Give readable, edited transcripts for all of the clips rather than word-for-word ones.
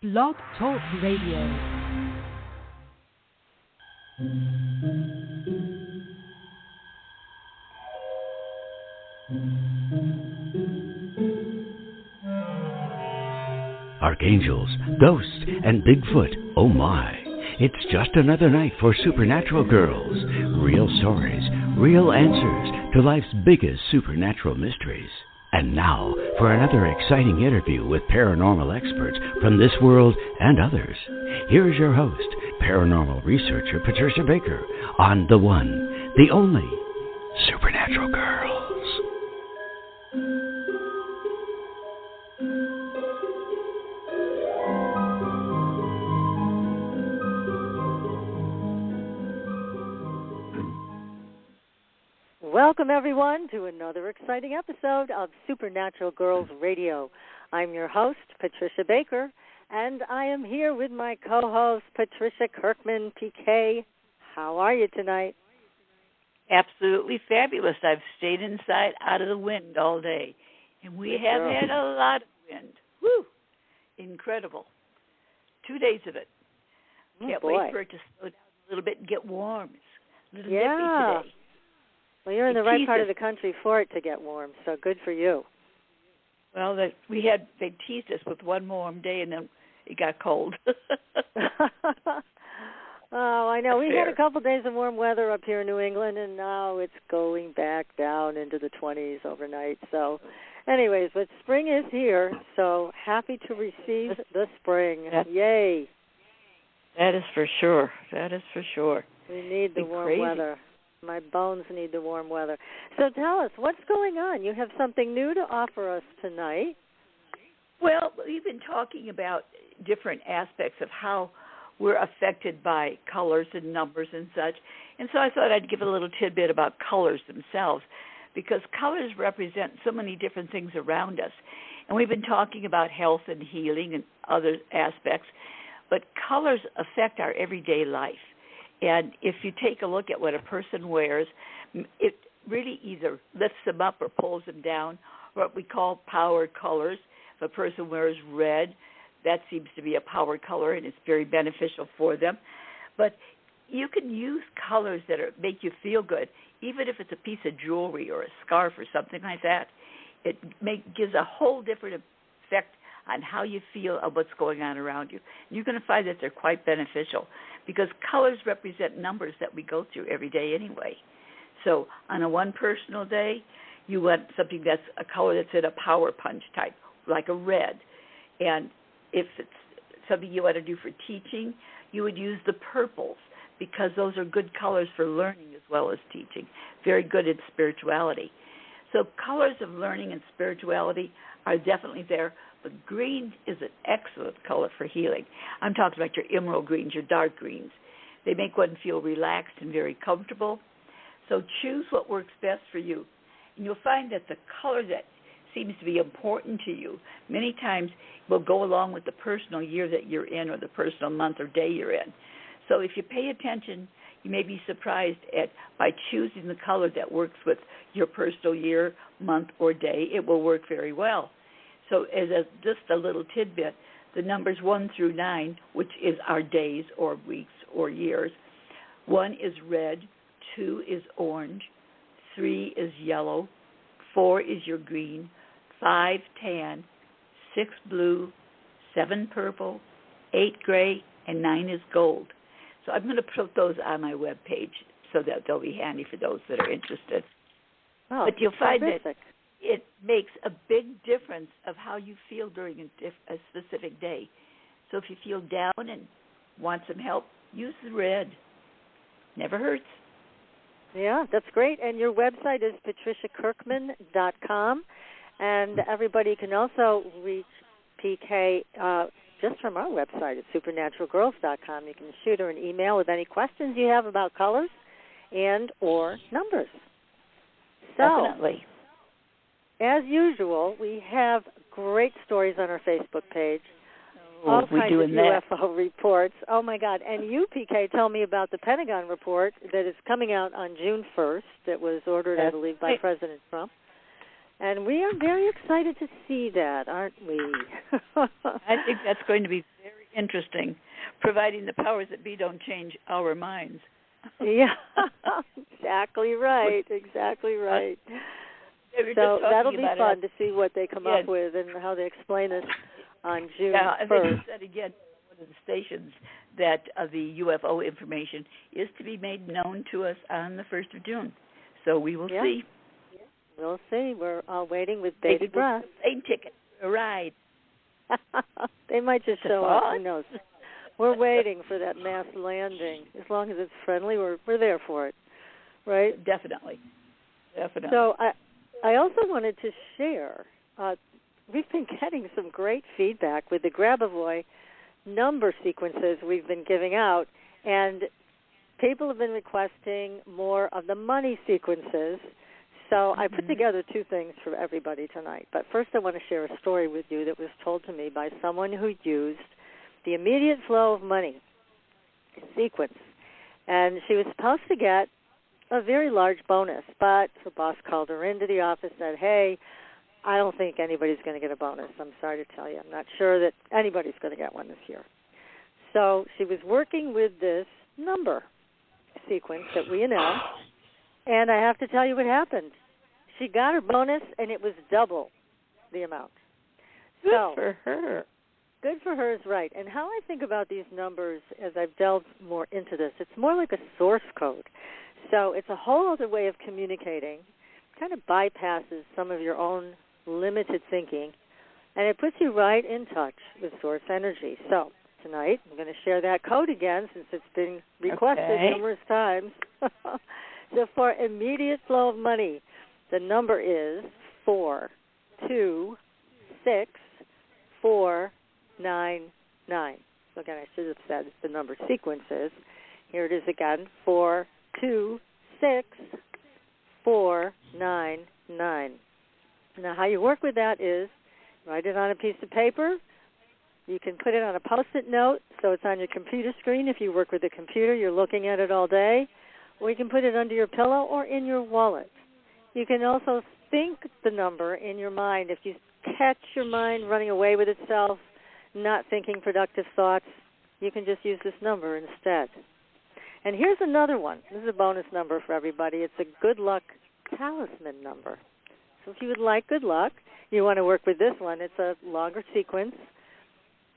Blog Talk Radio. Archangels, ghosts, and Bigfoot, oh my. It's just another night for Supernatural Girls. Real stories, real answers to life's biggest supernatural mysteries. And now, for another exciting interview with paranormal experts from this world and others. Here's your host, paranormal researcher Patricia Baker, on the one, the only, Supernatural Girls. Welcome, everyone, to another exciting episode of Supernatural Girls Radio. I'm your host, Patricia Baker, and I am here with my co-host, Patricia Kirkman, PK. How are you tonight? Absolutely fabulous. I've stayed inside out of the wind all day, and we have had a lot of wind. Woo! Incredible. 2 days of it. Can't wait for it to slow down a little bit and get warm. It's a little nippy today. Well, you're in the right part of the country for it to get warm, so good for you. Well, they teased us with one warm day, and then it got cold. Oh, I know. We had a couple days of warm weather up here in New England, and now it's going back down into the 20s overnight. So, anyways, but spring is here, so happy to receive the spring. Yay. That is for sure. That is for sure. We need the warm weather. My bones need the warm weather. So tell us, what's going on? You have something new to offer us tonight. Well, we've been talking about different aspects of how we're affected by colors and numbers and such. And so I thought I'd give a little tidbit about colors themselves, because colors represent so many different things around us. And we've been talking about health and healing and other aspects, but colors affect our everyday life. And if you take a look at what a person wears, it really either lifts them up or pulls them down, what we call power colors. If a person wears red, that seems to be a power color, and it's very beneficial for them. But you can use colors that make you feel good, even if it's a piece of jewelry or a scarf or something like that. It gives a whole different effect on how you feel of what's going on around you. You're going to find that they're quite beneficial, because colors represent numbers that we go through every day anyway. So on a one personal day, you want something that's a color that's in a power punch type, like a red. And if it's something you want to do for teaching, you would use the purples, because those are good colors for learning as well as teaching, very good in spirituality. So colors of learning and spirituality are definitely there, but green is an excellent color for healing. I'm talking about your emerald greens, your dark greens. They make one feel relaxed and very comfortable. So choose what works best for you. And you'll find that the color that seems to be important to you many times will go along with the personal year that you're in, or the personal month or day you're in. So if you pay attention, you may be surprised by choosing the color that works with your personal year, month, or day, it will work very well. So as just a little tidbit, the numbers 1 through 9, which is our days or weeks or years, 1 is red, 2 is orange, 3 is yellow, 4 is your green, 5 tan, 6 blue, 7 purple, 8 gray, and 9 is gold. So I'm going to put those on my webpage so that they'll be handy for those that are interested. Oh, but you'll find terrific. that it makes a big difference of how you feel during a specific day. So if you feel down and want some help, use the red. Never hurts. Yeah, that's great. And your website is patriciakirkman.com. And everybody can also reach PK just from our website at supernaturalgirls.com. You can shoot her an email with any questions you have about colors and or numbers. So, definitely. As usual, we have great stories on our Facebook page. All kinds of UFO reports. Oh, my God. And you, PK, tell me about the Pentagon report that is coming out on June 1st. That was ordered, I believe, by President Trump. And we are very excited to see that, aren't we? I think that's going to be very interesting, providing the powers that be don't change our minds. Yeah, exactly right. Exactly right. So that'll be fun to see what they come up with and how they explain this on June 1st. Yeah, and they said again, one of the stations, that the UFO information is to be made known to us on the 1st of June. So we will see. We'll see. We're all waiting with bated breath. Plane ticket, a ride. They might just show up. Who knows? We're waiting for that mass landing. As long as it's friendly, we're there for it, right? Definitely. So I also wanted to share. We've been getting some great feedback with the Grabavoy number sequences we've been giving out, and people have been requesting more of the money sequences. So I put together two things for everybody tonight. But first I want to share a story with you that was told to me by someone who used the immediate flow of money sequence. And she was supposed to get a very large bonus, but her boss called her into the office and said, hey, I don't think anybody's going to get a bonus. I'm sorry to tell you. I'm not sure that anybody's going to get one this year. So she was working with this number sequence that we announced, and I have to tell you what happened. She got her bonus, and it was double the amount. Good for her. Good for her is right. And how I think about these numbers as I've delved more into this, it's more like a source code. So it's a whole other way of communicating, kind of bypasses some of your own limited thinking, and it puts you right in touch with source energy. So tonight I'm going to share that code again since it's been requested numerous times. So for immediate flow of money, the number is 426499. So again, I should have said the number sequences. Here it is again, 426499. Now, how you work with that is write it on a piece of paper. You can put it on a Post-it note so it's on your computer screen. If you work with a computer, you're looking at it all day. Or you can put it under your pillow or in your wallet. You can also think the number in your mind. If you catch your mind running away with itself, not thinking productive thoughts, you can just use this number instead. And here's another one. This is a bonus number for everybody. It's a good luck talisman number. So if you would like good luck, you want to work with this one. It's a longer sequence,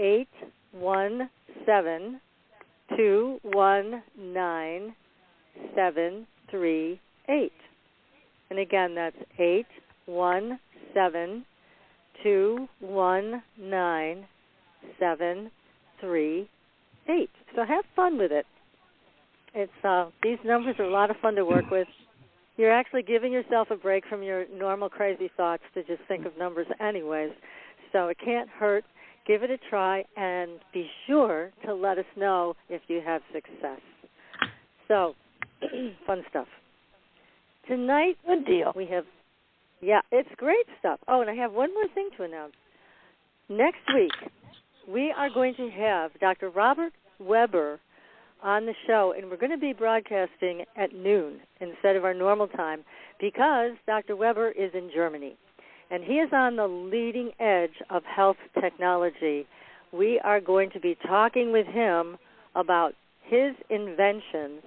8172197338. And again, that's 8172197338. So have fun with it. It's these numbers are a lot of fun to work with. You're actually giving yourself a break from your normal crazy thoughts to just think of numbers anyways. So it can't hurt. Give it a try, and be sure to let us know if you have success. So, fun stuff. Tonight, good deal. We have, it's great stuff. Oh, and I have one more thing to announce. Next week, we are going to have Dr. Robert Weber on the show, and we're going to be broadcasting at noon instead of our normal time because Dr. Weber is in Germany, and he is on the leading edge of health technology. We are going to be talking with him about his inventions.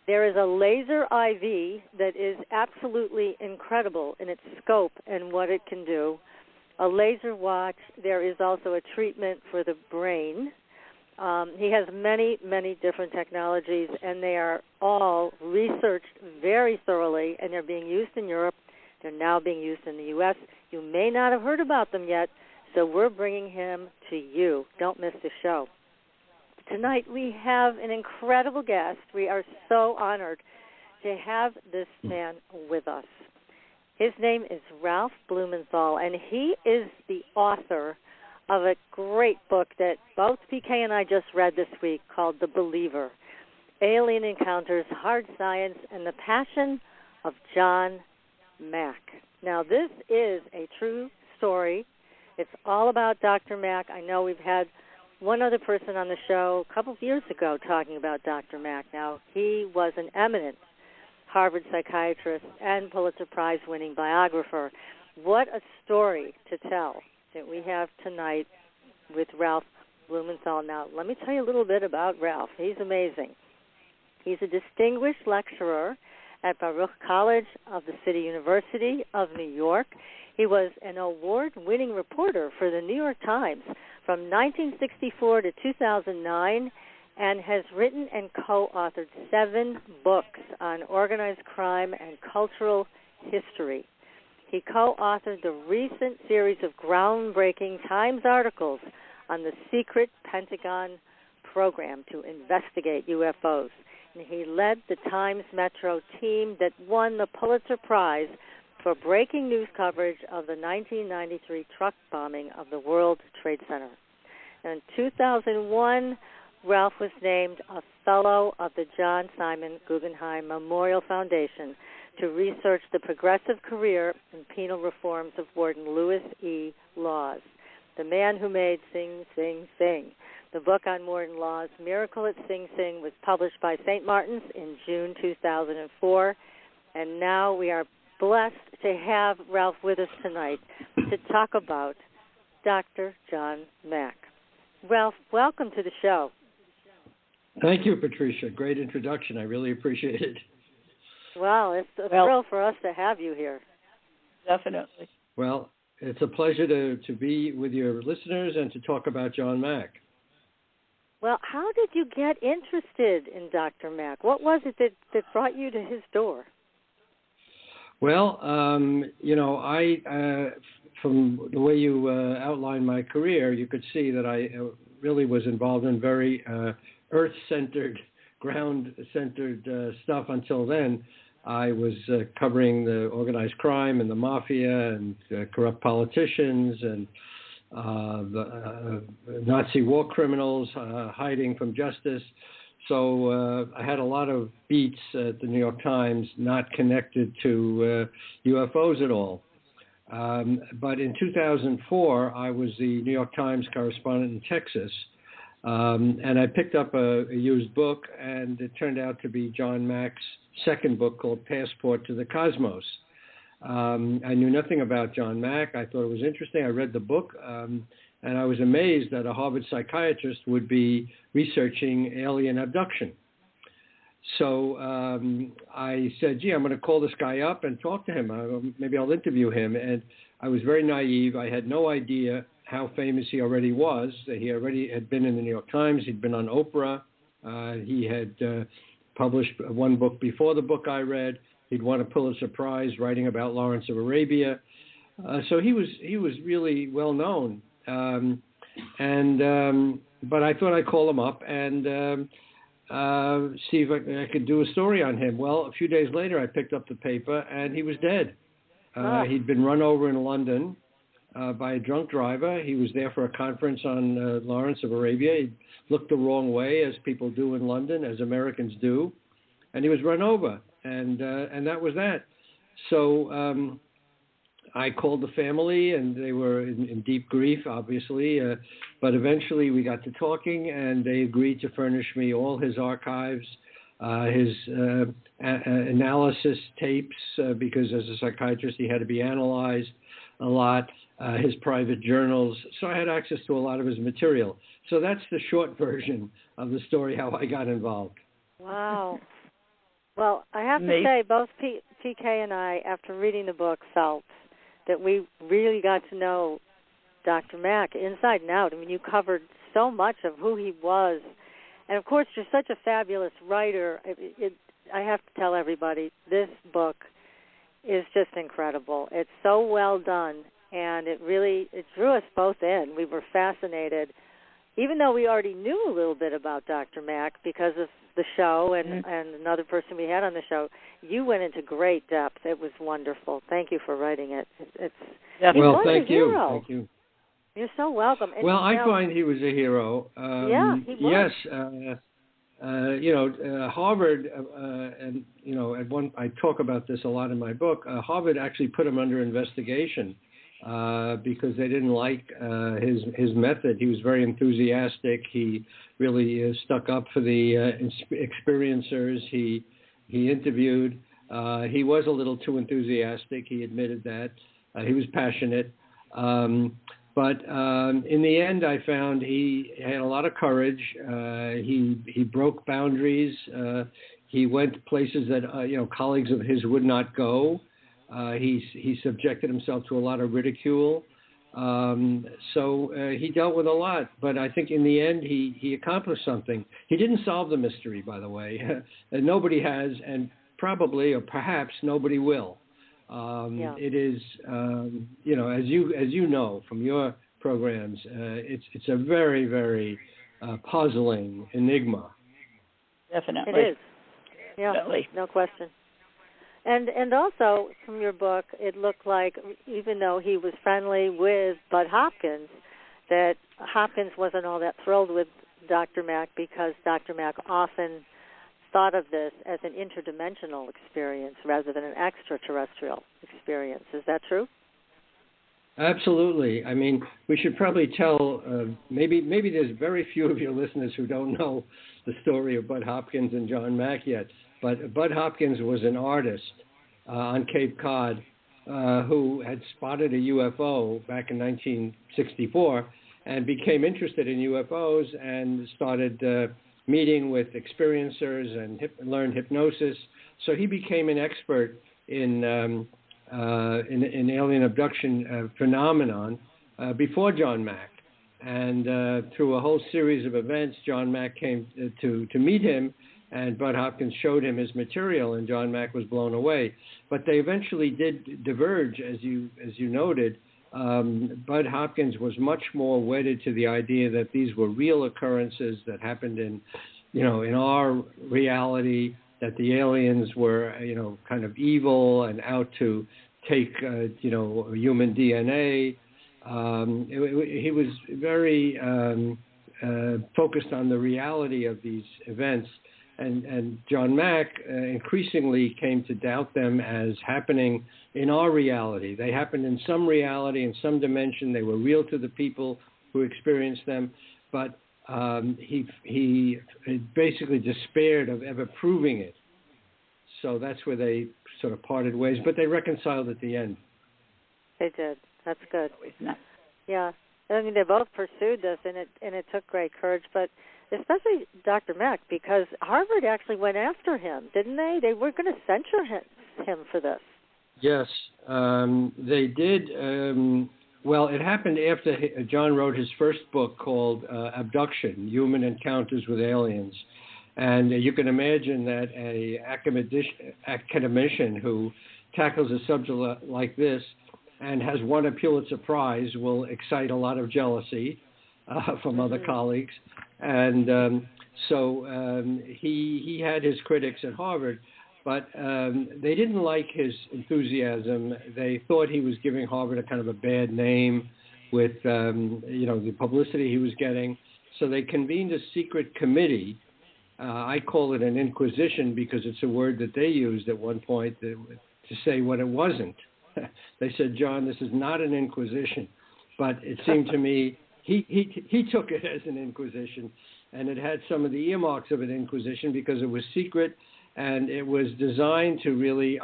There is a laser IV that is absolutely incredible in its scope and what it can do, a laser watch. There is also a treatment for the brain. He has many, many different technologies, and they are all researched very thoroughly, and they're being used in Europe. They're now being used in the U.S. You may not have heard about them yet, so we're bringing him to you. Don't miss the show. Tonight we have an incredible guest. We are so honored to have this man with us. His name is Ralph Blumenthal, and he is the author of a great book that both PK and I just read this week called The Believer, Alien Encounters, Hard Science, and the Passion of John Mack. Now, this is a true story. It's all about Dr. Mack. I know we've had one other person on the show a couple of years ago talking about Dr. Mack. Now, he was an eminent Harvard psychiatrist and Pulitzer Prize winning biographer. What a story to tell that we have tonight with Ralph Blumenthal. Now, let me tell you a little bit about Ralph. He's amazing. He's a distinguished lecturer at Baruch College of the City University of New York. He was an award-winning reporter for the New York Times from 1964 to 2009 and has written and co-authored 7 books on organized crime and cultural history. He co-authored the recent series of groundbreaking Times articles on the secret Pentagon program to investigate UFOs. And he led the Times Metro team that won the Pulitzer Prize for breaking news coverage of the 1993 truck bombing of the World Trade Center. In 2001, Ralph was named a Fellow of the John Simon Guggenheim Memorial Foundation to research the progressive career and penal reforms of Warden Lewis E. Lawes, the man who made Sing, Sing, Sing. The book on Warden Lawes, Miracle at Sing Sing, was published by St. Martin's in June 2004, and now we are blessed to have Ralph with us tonight to talk about Dr. John Mack. Ralph, welcome to the show. Thank you, Patricia. Great introduction. I really appreciate it. Well, it's a thrill for us to have you here. Definitely. Well, it's a pleasure to be with your listeners and to talk about John Mack. Well, how did you get interested in Dr. Mack? What was it that brought you to his door? Well, I from the way you outlined my career, you could see that I really was involved in very earth-centered, ground-centered stuff until then. I was covering the organized crime and the mafia and corrupt politicians and the Nazi war criminals hiding from justice. So I had a lot of beats at the New York Times not connected to UFOs at all. But in 2004, I was the New York Times correspondent in Texas, and I picked up a used book, and it turned out to be John Mack's second book called Passport to the Cosmos. I knew nothing about John Mack. I thought it was interesting. I read the book, and I was amazed that a Harvard psychiatrist would be researching alien abduction. So I said, gee, I'm going to call this guy up and talk to him. Maybe I'll interview him. And I was very naive. I had no idea how famous he already was. He already had been in the New York Times. He'd been on Oprah. He had published one book before the book I read. He'd won a Pulitzer Prize writing about Lawrence of Arabia. So he was really well known. But I thought I'd call him up and see if I could do a story on him. Well, a few days later, I picked up the paper, and he was dead. He'd been run over in London by a drunk driver. He was there for a conference on Lawrence of Arabia. He looked the wrong way, as people do in London, as Americans do, and he was run over, and that was that. So I called the family, and they were in deep grief, obviously, but eventually we got to talking, and they agreed to furnish me all his archives, his analysis tapes, because as a psychiatrist he had to be analyzed a lot, his private journals. So I had access to a lot of his material. So that's the short version of the story, how I got involved. Wow. Well, I have to say, both PK and I, after reading the book, felt that we really got to know Dr. Mack inside and out. I mean, you covered so much of who he was. And, of course, you're such a fabulous writer. I have to tell everybody, this book is just incredible. It's so well done, and it drew us both in. We were fascinated, even though we already knew a little bit about Dr. Mack because of the show and another person we had on the show. You went into great depth. It was wonderful. Thank you for writing it. Well, thank you. Thank you. You're so welcome. And well, I find he was a hero. Yeah, he was. Yes. Harvard, and at one, I talk about this a lot in my book. Harvard actually put him under investigation because they didn't like his method. He was very enthusiastic. He really stuck up for the experiencers. He interviewed. He was a little too enthusiastic. He admitted that. He was passionate. But in the end, I found he had a lot of courage. He broke boundaries. He went places that colleagues of his would not go. He subjected himself to a lot of ridicule. So he dealt with a lot. But I think in the end, he accomplished something. He didn't solve the mystery, by the way. Nobody has, and probably or perhaps nobody will. It is, as you know from your programs, it's a very, very puzzling enigma. Definitely. It is. Yeah, Definitely. No question. And also from your book, it looked like even though he was friendly with Bud Hopkins, that Hopkins wasn't all that thrilled with Dr. Mack because Dr. Mack often thought of this as an interdimensional experience rather than an extraterrestrial experience. Is that true? Absolutely. I mean, we should probably tell, maybe there's very few of your listeners who don't know the story of Bud Hopkins and John Mack yet, but Bud Hopkins was an artist on Cape Cod who had spotted a UFO back in 1964 and became interested in UFOs and started meeting with experiencers and learned hypnosis. So he became an expert in alien abduction phenomenon before John Mack. And through a whole series of events, John Mack came to meet him, and Bud Hopkins showed him his material, and John Mack was blown away. But they eventually did diverge, as you noted. Bud Hopkins was much more wedded to the idea that these were real occurrences that happened in our reality, that the aliens were, kind of evil and out to take, human DNA. He was very focused on the reality of these events. And John Mack increasingly came to doubt them as happening in our reality. They happened in some reality, in some dimension. They were real to the people who experienced them. But he basically despaired of ever proving it. So that's where they sort of parted ways. But they reconciled at the end. They did. That's good. Yeah. I mean, they both pursued this, and it took great courage. But especially Dr. Mack, because Harvard actually went after him, didn't they? They were going to censure him for this. Yes, they did. Well, it happened after John wrote his first book called Abduction, Human Encounters with Aliens. And you can imagine that an academician who tackles a subject like this and has won a Pulitzer Prize will excite a lot of jealousy from other colleagues. And so he had his critics at Harvard, but they didn't like his enthusiasm. They thought he was giving Harvard a kind of a bad name with, the publicity he was getting. So they convened a secret committee. I call it an inquisition because it's a word that they used at one point to say what it wasn't. They said, John, this is not an inquisition. But it seemed to me he took it as an inquisition, and it had some of the earmarks of an inquisition because it was secret and it was designed to really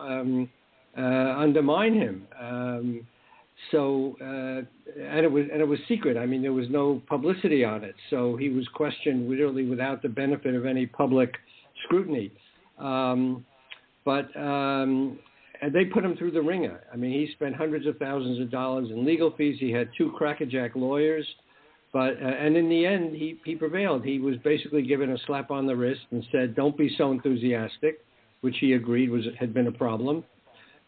undermine him. And it was secret. I mean, there was no publicity on it, so he was questioned literally without the benefit of any public scrutiny. And they put him through the ringer. I mean, he spent hundreds of thousands of dollars in legal fees. He had 2 crackerjack lawyers, and in the end, he prevailed. He was basically given a slap on the wrist and said, "Don't be so enthusiastic," which he agreed had been a problem.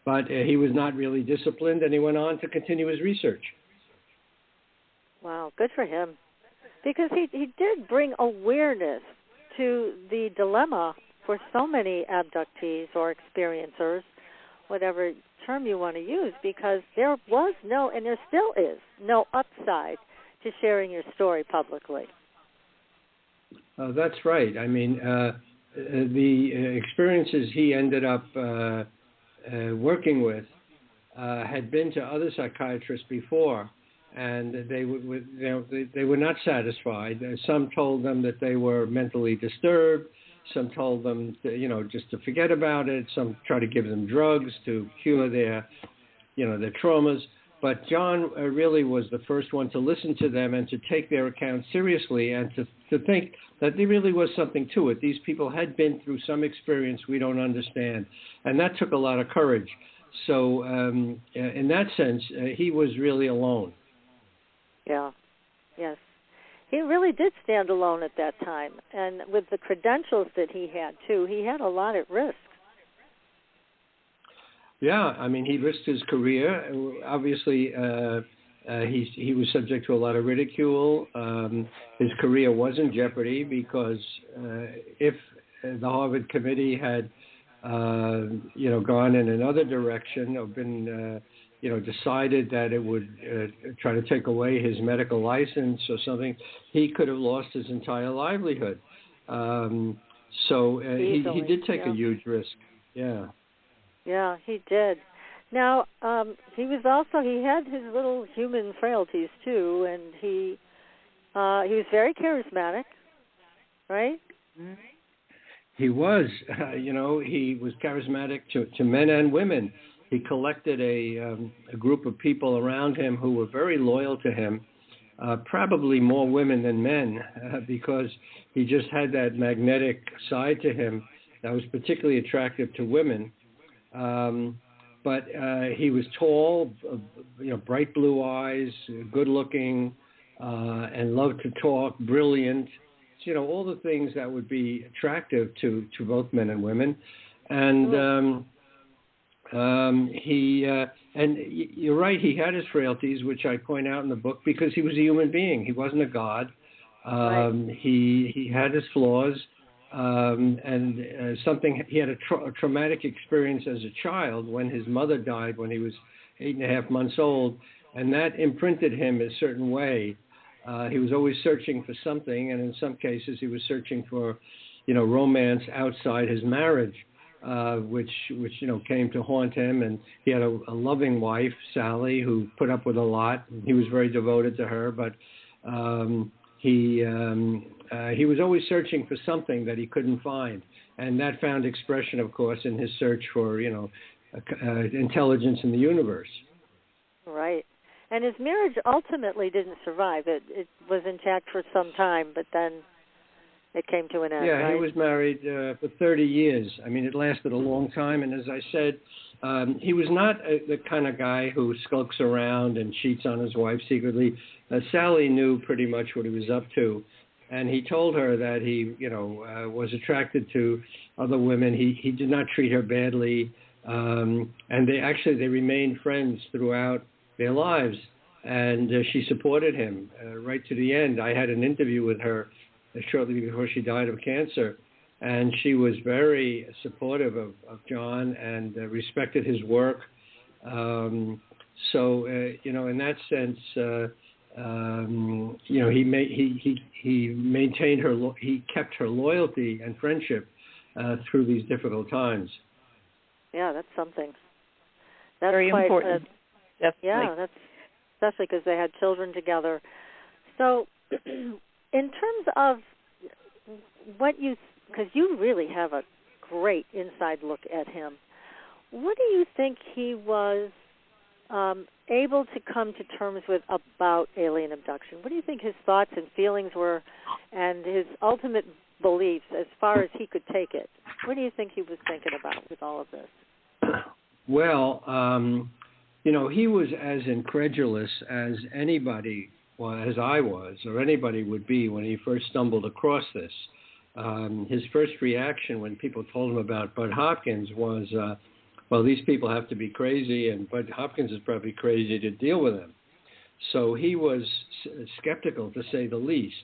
But he was not really disciplined, and he went on to continue his research. Wow, good for him. Because he did bring awareness to the dilemma for so many abductees or experiencers, whatever term you want to use, because there was no, and there still is, no upside to sharing your story publicly. That's right. I mean, the experiences he ended up working with had been to other psychiatrists before, and they were not satisfied. Some told them that they were mentally disturbed. Some told them, just to forget about it. Some tried to give them drugs to cure their traumas. But John really was the first one to listen to them and to take their account seriously and to think that there really was something to it. These people had been through some experience we don't understand, and that took a lot of courage. So in that sense, he was really alone. Yeah, yes. He really did stand alone at that time, and with the credentials that he had, too, he had a lot at risk. Yeah, I mean, he risked his career. Obviously, he was subject to a lot of ridicule. His career was in jeopardy because if the Harvard committee had, gone in another direction or been, decided that it would try to take away his medical license or something, he could have lost his entire livelihood. So he did take a huge risk. Yeah. Yeah, he did. Now, he had his little human frailties too, and he was very charismatic, right? He was, he was charismatic to men and women. He collected a group of people around him who were very loyal to him, probably more women than men, because he just had that magnetic side to him that was particularly attractive to women. But he was tall, bright blue eyes, good looking, and loved to talk, brilliant, all the things that would be attractive to both men and women. And and you're right, he had his frailties, which I point out in the book, because he was a human being. He wasn't a god. Right. He had his flaws. He had a traumatic experience as a child when his mother died when he was 8.5 months old, and that imprinted him a certain way. He was always searching for something, and in some cases he was searching for, romance outside his marriage, which came to haunt him. And he had a loving wife, Sally, who put up with a lot. He was very devoted to her, but he was always searching for something that he couldn't find, and that found expression, of course, in his search for, intelligence in the universe. Right. And his marriage ultimately didn't survive. It was intact for some time, but then it came to an end. Yeah, right? He was married for 30 years. I mean, it lasted a long time, and as I said, he was not the kind of guy who skulks around and cheats on his wife secretly. Sally knew pretty much what he was up to. And he told her that he, was attracted to other women. He did not treat her badly, and they remained friends throughout their lives. And she supported him right to the end. I had an interview with her shortly before she died of cancer, and she was very supportive of John and respected his work. In that sense. He kept her loyalty and friendship through these difficult times. Yeah, that's something. That's very quite important. Yeah, that's especially because they had children together. So, in terms of because you really have a great inside look at him, what do you think he was able to come to terms with about alien abduction? What do you think his thoughts and feelings were, and his ultimate beliefs as far as he could take it? What do you think he was thinking about with all of this? Well, he was as incredulous as anybody, as I was, or anybody would be when he first stumbled across this. His first reaction when people told him about Bud Hopkins was, well, these people have to be crazy, and Bud Hopkins is probably crazy to deal with them. So he was skeptical, to say the least.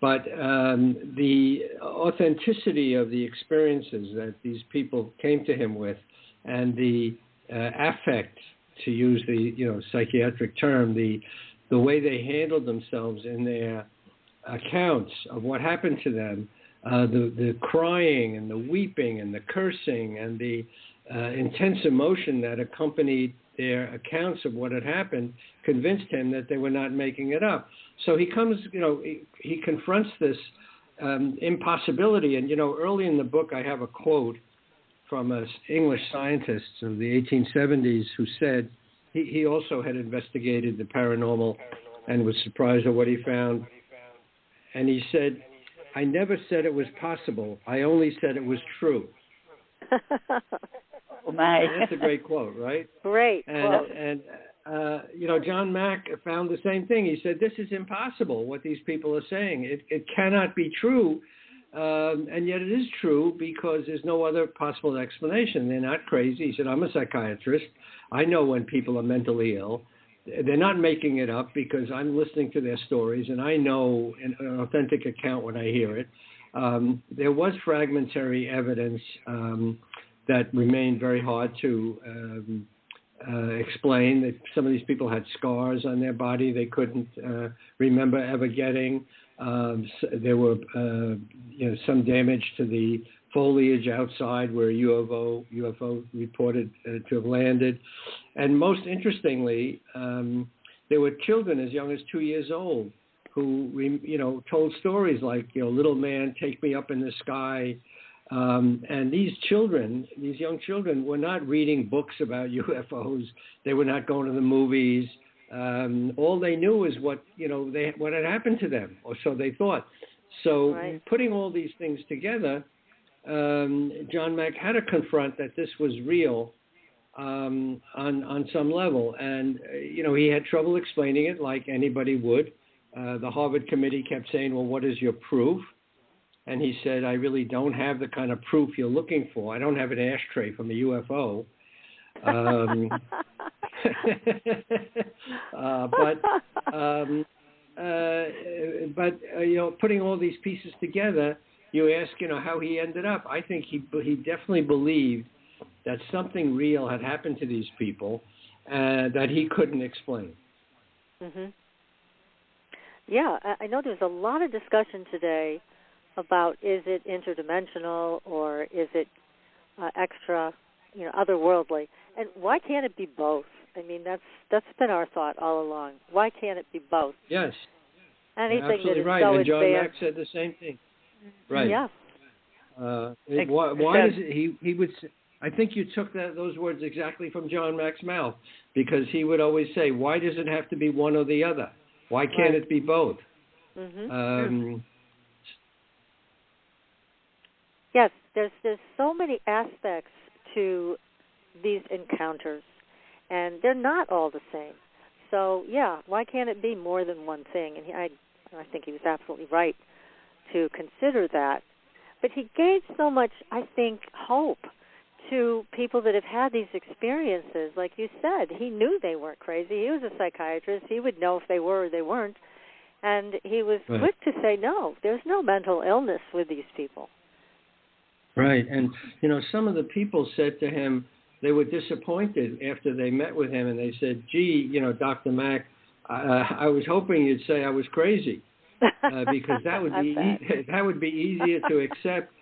But the authenticity of the experiences that these people came to him with, and the affect, to use the psychiatric term, the way they handled themselves in their accounts of what happened to them, the crying and the weeping and the cursing and the intense emotion that accompanied their accounts of what had happened convinced him that they were not making it up. So he comes, he confronts this impossibility. And, early in the book, I have a quote from an English scientist of the 1870s who said, he also had investigated the paranormal and was surprised at what he found. And he said, "I never said it was possible. I only said it was true." Oh my! And that's a great quote, right? Great. And John Mack found the same thing. He said, "This is impossible. What these people are saying, it cannot be true." And yet it is true because there's no other possible explanation. They're not crazy. He said, "I'm a psychiatrist. I know when people are mentally ill. They're not making it up because I'm listening to their stories, and I know an authentic account when I hear it." There was fragmentary evidence that remained very hard to explain. That some of these people had scars on their body they couldn't remember ever getting. There were some damage to the foliage outside where a UFO reported to have landed. And most interestingly, there were children as young as 2 years old who, told stories like, "Little man, take me up in the sky." And these young children were not reading books about UFOs. They were not going to the movies. All they knew is what had happened to them, or so they thought. So putting all these things together, John Mack had to confront that this was real on some level. And, he had trouble explaining it like anybody would. The Harvard committee kept saying, "Well, what is your proof?" And he said, "I really don't have the kind of proof you're looking for. I don't have an ashtray from a UFO." But putting all these pieces together, you ask, how he ended up. I think he definitely believed that something real had happened to these people that he couldn't explain. Mm-hmm. Yeah, I know there's a lot of discussion today about is it interdimensional or is it extra, otherworldly, and why can't it be both? I mean, that's been our thought all along. Why can't it be both? Yes, anything absolutely that is right. so and John advanced. Mack said the same thing. Right. Yeah. Why is it he would? I think you took those words exactly from John Mack's mouth, because he would always say, "Why does it have to be one or the other? Why can't it be both?" Mm-hmm. Yes, there's so many aspects to these encounters, and they're not all the same. So, why can't it be more than one thing? And I think he was absolutely right to consider that. But he gave so much, I think, hope to people that have had these experiences. Like you said, he knew they weren't crazy. He was a psychiatrist. He would know if they were or they weren't. And he was quick to say, no, there's no mental illness with these people. Right. And, some of the people said to him, they were disappointed after they met with him, and they said, "Gee, Dr. Mack, I was hoping you'd say I was crazy, because that would be easier to accept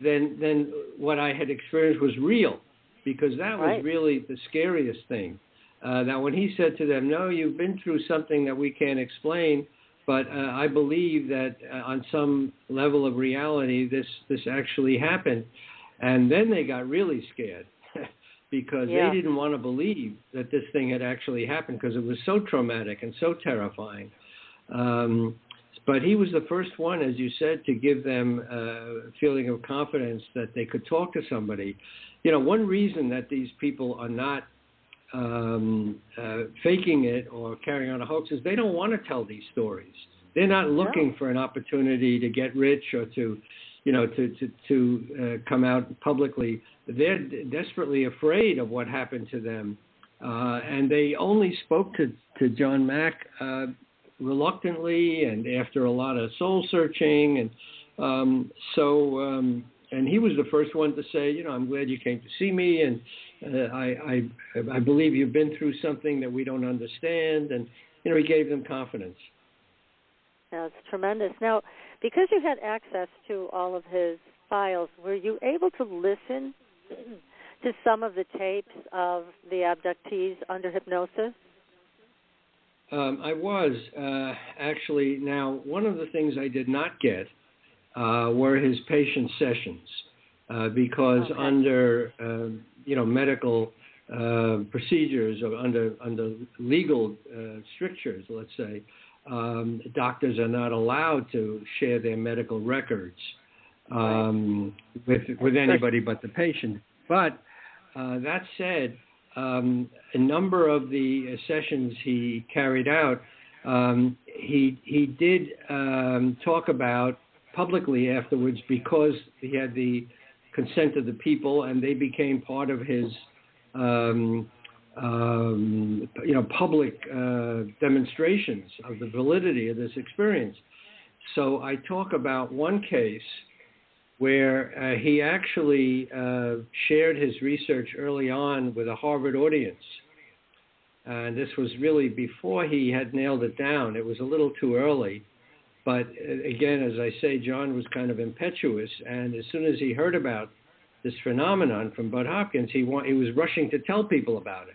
than what I had experienced was real, because that was really the scariest thing." Now, when he said to them, "No, you've been through something that we can't explain, but I believe that on some level of reality, this actually happened," and then they got really scared. Because they didn't want to believe that this thing had actually happened, because it was so traumatic and so terrifying. But he was the first one, as you said, to give them a feeling of confidence that they could talk to somebody. One reason that these people are not faking it or carrying on a hoax is they don't want to tell these stories. They're not looking for an opportunity to get rich or to come out publicly. They're desperately afraid of what happened to them, and they only spoke to John Mack reluctantly and after a lot of soul searching, and and he was the first one to say, "I'm glad you came to see me, and I believe you've been through something that we don't understand," and he gave them confidence. That's tremendous. Now, because you had access to all of his files, were you able to listen to some of the tapes of the abductees under hypnosis? I was, actually. Now, one of the things I did not get were his patient sessions, because under, medical procedures or under legal strictures, let's say, doctors are not allowed to share their medical records with anybody but the patient. But that said, a number of the sessions he carried out, he did talk about publicly afterwards, because he had the consent of the people and they became part of his public demonstrations of the validity of this experience. So I talk about one case where he actually shared his research early on with a Harvard audience. And this was really before he had nailed it down. It was a little too early. But again, as I say, John was kind of impetuous. And as soon as he heard about this phenomenon from Bud Hopkins, he was rushing to tell people about it.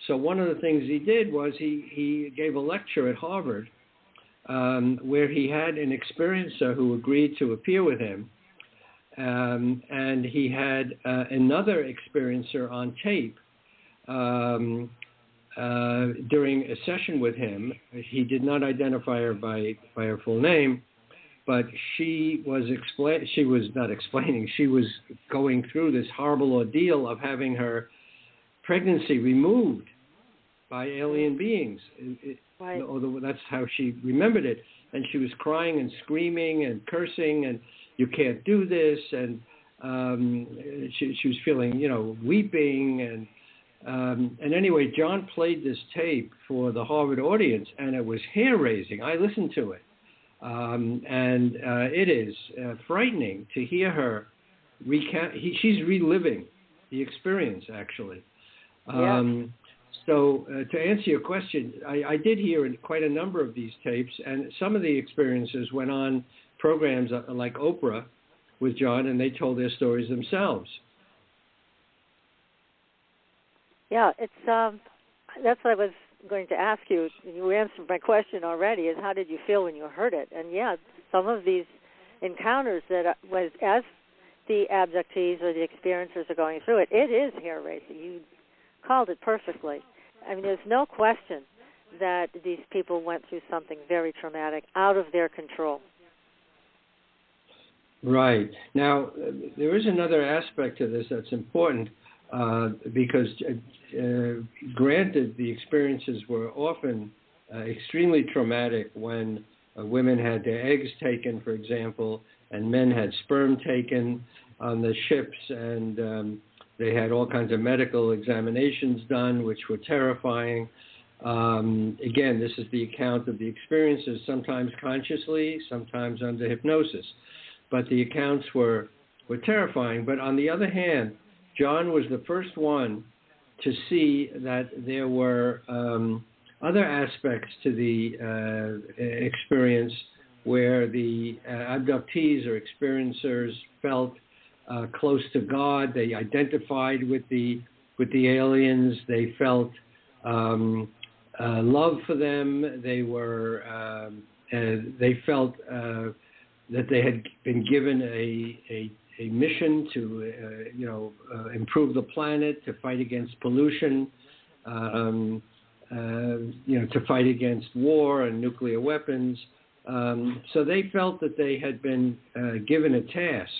So one of the things he did was he gave a lecture at Harvard where he had an experiencer who agreed to appear with him. And he had another experiencer on tape during a session with him. He did not identify her by her full name, but she was going through this horrible ordeal of having her pregnancy removed by alien beings. Right. Although that's how she remembered it. And she was crying and screaming and cursing, and you can't do this. And she was feeling, weeping. And anyway, John played this tape for the Harvard audience, and it was hair-raising. I listened to it. And it is frightening to hear her recount. She's reliving the experience, actually. So to answer your question, I did hear quite a number of these tapes, and some of the experiences went on programs like Oprah with John, and they told their stories themselves. Yeah, it's that's what I was going to ask you. You answered my question already, is how did you feel when you heard it? And yeah, some of these encounters that was as the abductees or the experiencers are going through it, it is hair-raising. You called it perfectly. I mean, there's no question that these people went through something very traumatic, out of their control. Right. Now, there is another aspect to this that's important, because granted, the experiences were often extremely traumatic when women had their eggs taken, for example, and men had sperm taken on the ships, and they had all kinds of medical examinations done, which were terrifying. Again, this is the account of the experiences, sometimes consciously, sometimes under hypnosis. But the accounts were terrifying. But on the other hand, John was the first one to see that there were other aspects to the experience where the abductees or experiencers felt close to God. They identified with the aliens. They felt love for them. They felt that they had been given a mission to improve the planet, to fight against pollution, to fight against war and nuclear weapons. So they felt that they had been given a task.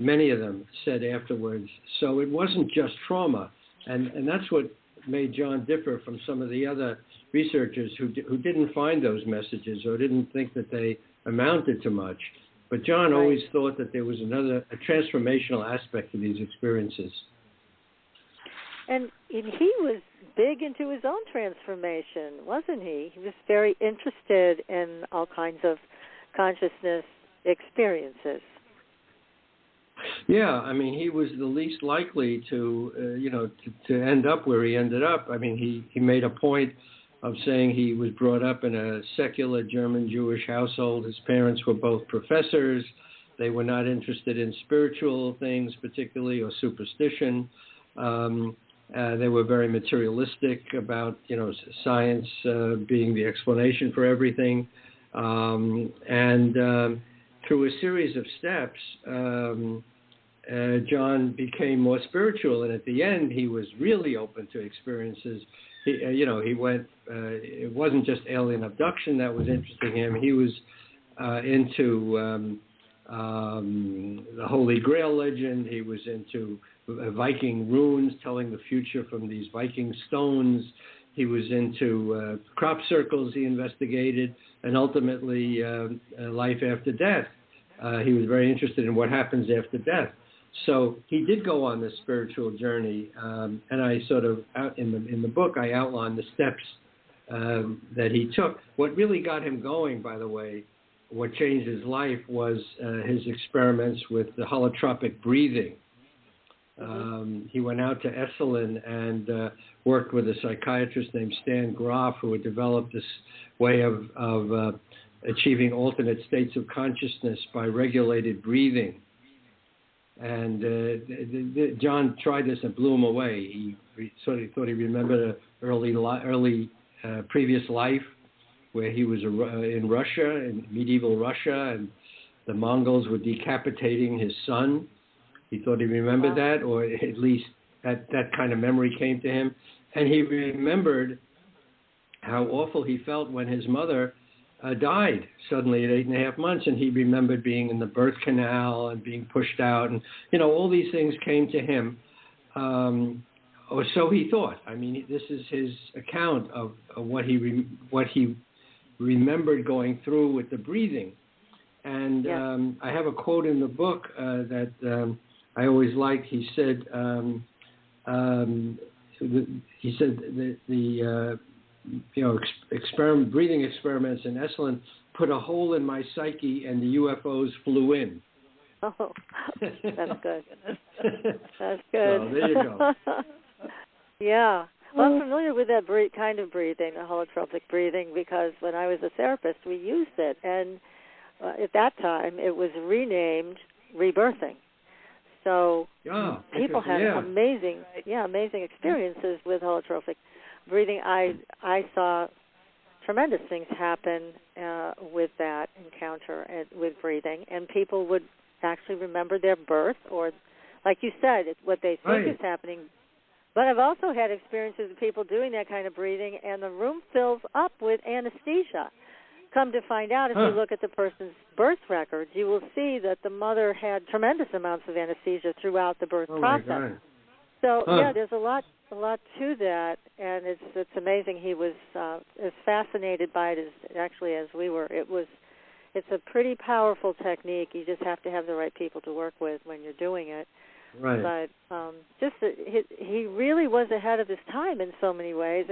Many of them said afterwards. So it wasn't just trauma, and that's what made John differ from some of the other researchers who didn't find those messages or didn't think that they amounted to much. But John always thought that there was a transformational aspect to these experiences. And he was big into his own transformation, wasn't he? He was very interested in all kinds of consciousness experiences. Yeah, I mean, he was the least likely to end up where he ended up. I mean, he made a point of saying he was brought up in a secular German Jewish household. His parents were both professors. They were not interested in spiritual things particularly or superstition. They were very materialistic about, science being the explanation for everything. And through a series of steps, John became more spiritual, and at the end, he was really open to experiences. He went. It wasn't just alien abduction that was interesting him. He was into the Holy Grail legend. He was into Viking runes, telling the future from these Viking stones. He was into crop circles he investigated, and ultimately life after death. He was very interested in what happens after death. So he did go on this spiritual journey, and I sort of, in the book, I outlined the steps that he took. What really got him going, by the way, what changed his life was his experiments with the holotropic breathing. He went out to Esalen and worked with a psychiatrist named Stan Groff, who had developed this way of achieving alternate states of consciousness by regulated breathing. And John tried this and blew him away. He sort of thought he remembered an early previous life where he was in Russia, in medieval Russia, and the Mongols were decapitating his son. He thought he remembered that, or at least that kind of memory came to him. And he remembered how awful he felt when his mother died suddenly at 8.5 months, and he remembered being in the birth canal and being pushed out, and all these things came to him, or so he thought. I mean, this is his account of what he remembered going through with the breathing. And I have a quote in the book that I always liked. He said, breathing experiments in Esalen put a hole in my psyche, and the UFOs flew in. Oh, that's good. That's good. So there you go. Yeah. Well, I'm familiar with that kind of breathing, the holotropic breathing, because when I was a therapist, we used it. And at that time, it was renamed rebirthing. So people had amazing experiences with holotropic breathing. I saw tremendous things happen with that encounter with breathing, and people would actually remember their birth, or, like you said, it's what they think is happening. But I've also had experiences of people doing that kind of breathing, and the room fills up with anesthesia. Come to find out, if you look at the person's birth records, you will see that the mother had tremendous amounts of anesthesia throughout the birth process. So there's a lot to that, and it's amazing. He was as fascinated by it as we were. It's a pretty powerful technique. You just have to have the right people to work with when you're doing it. Right. But he really was ahead of his time in so many ways,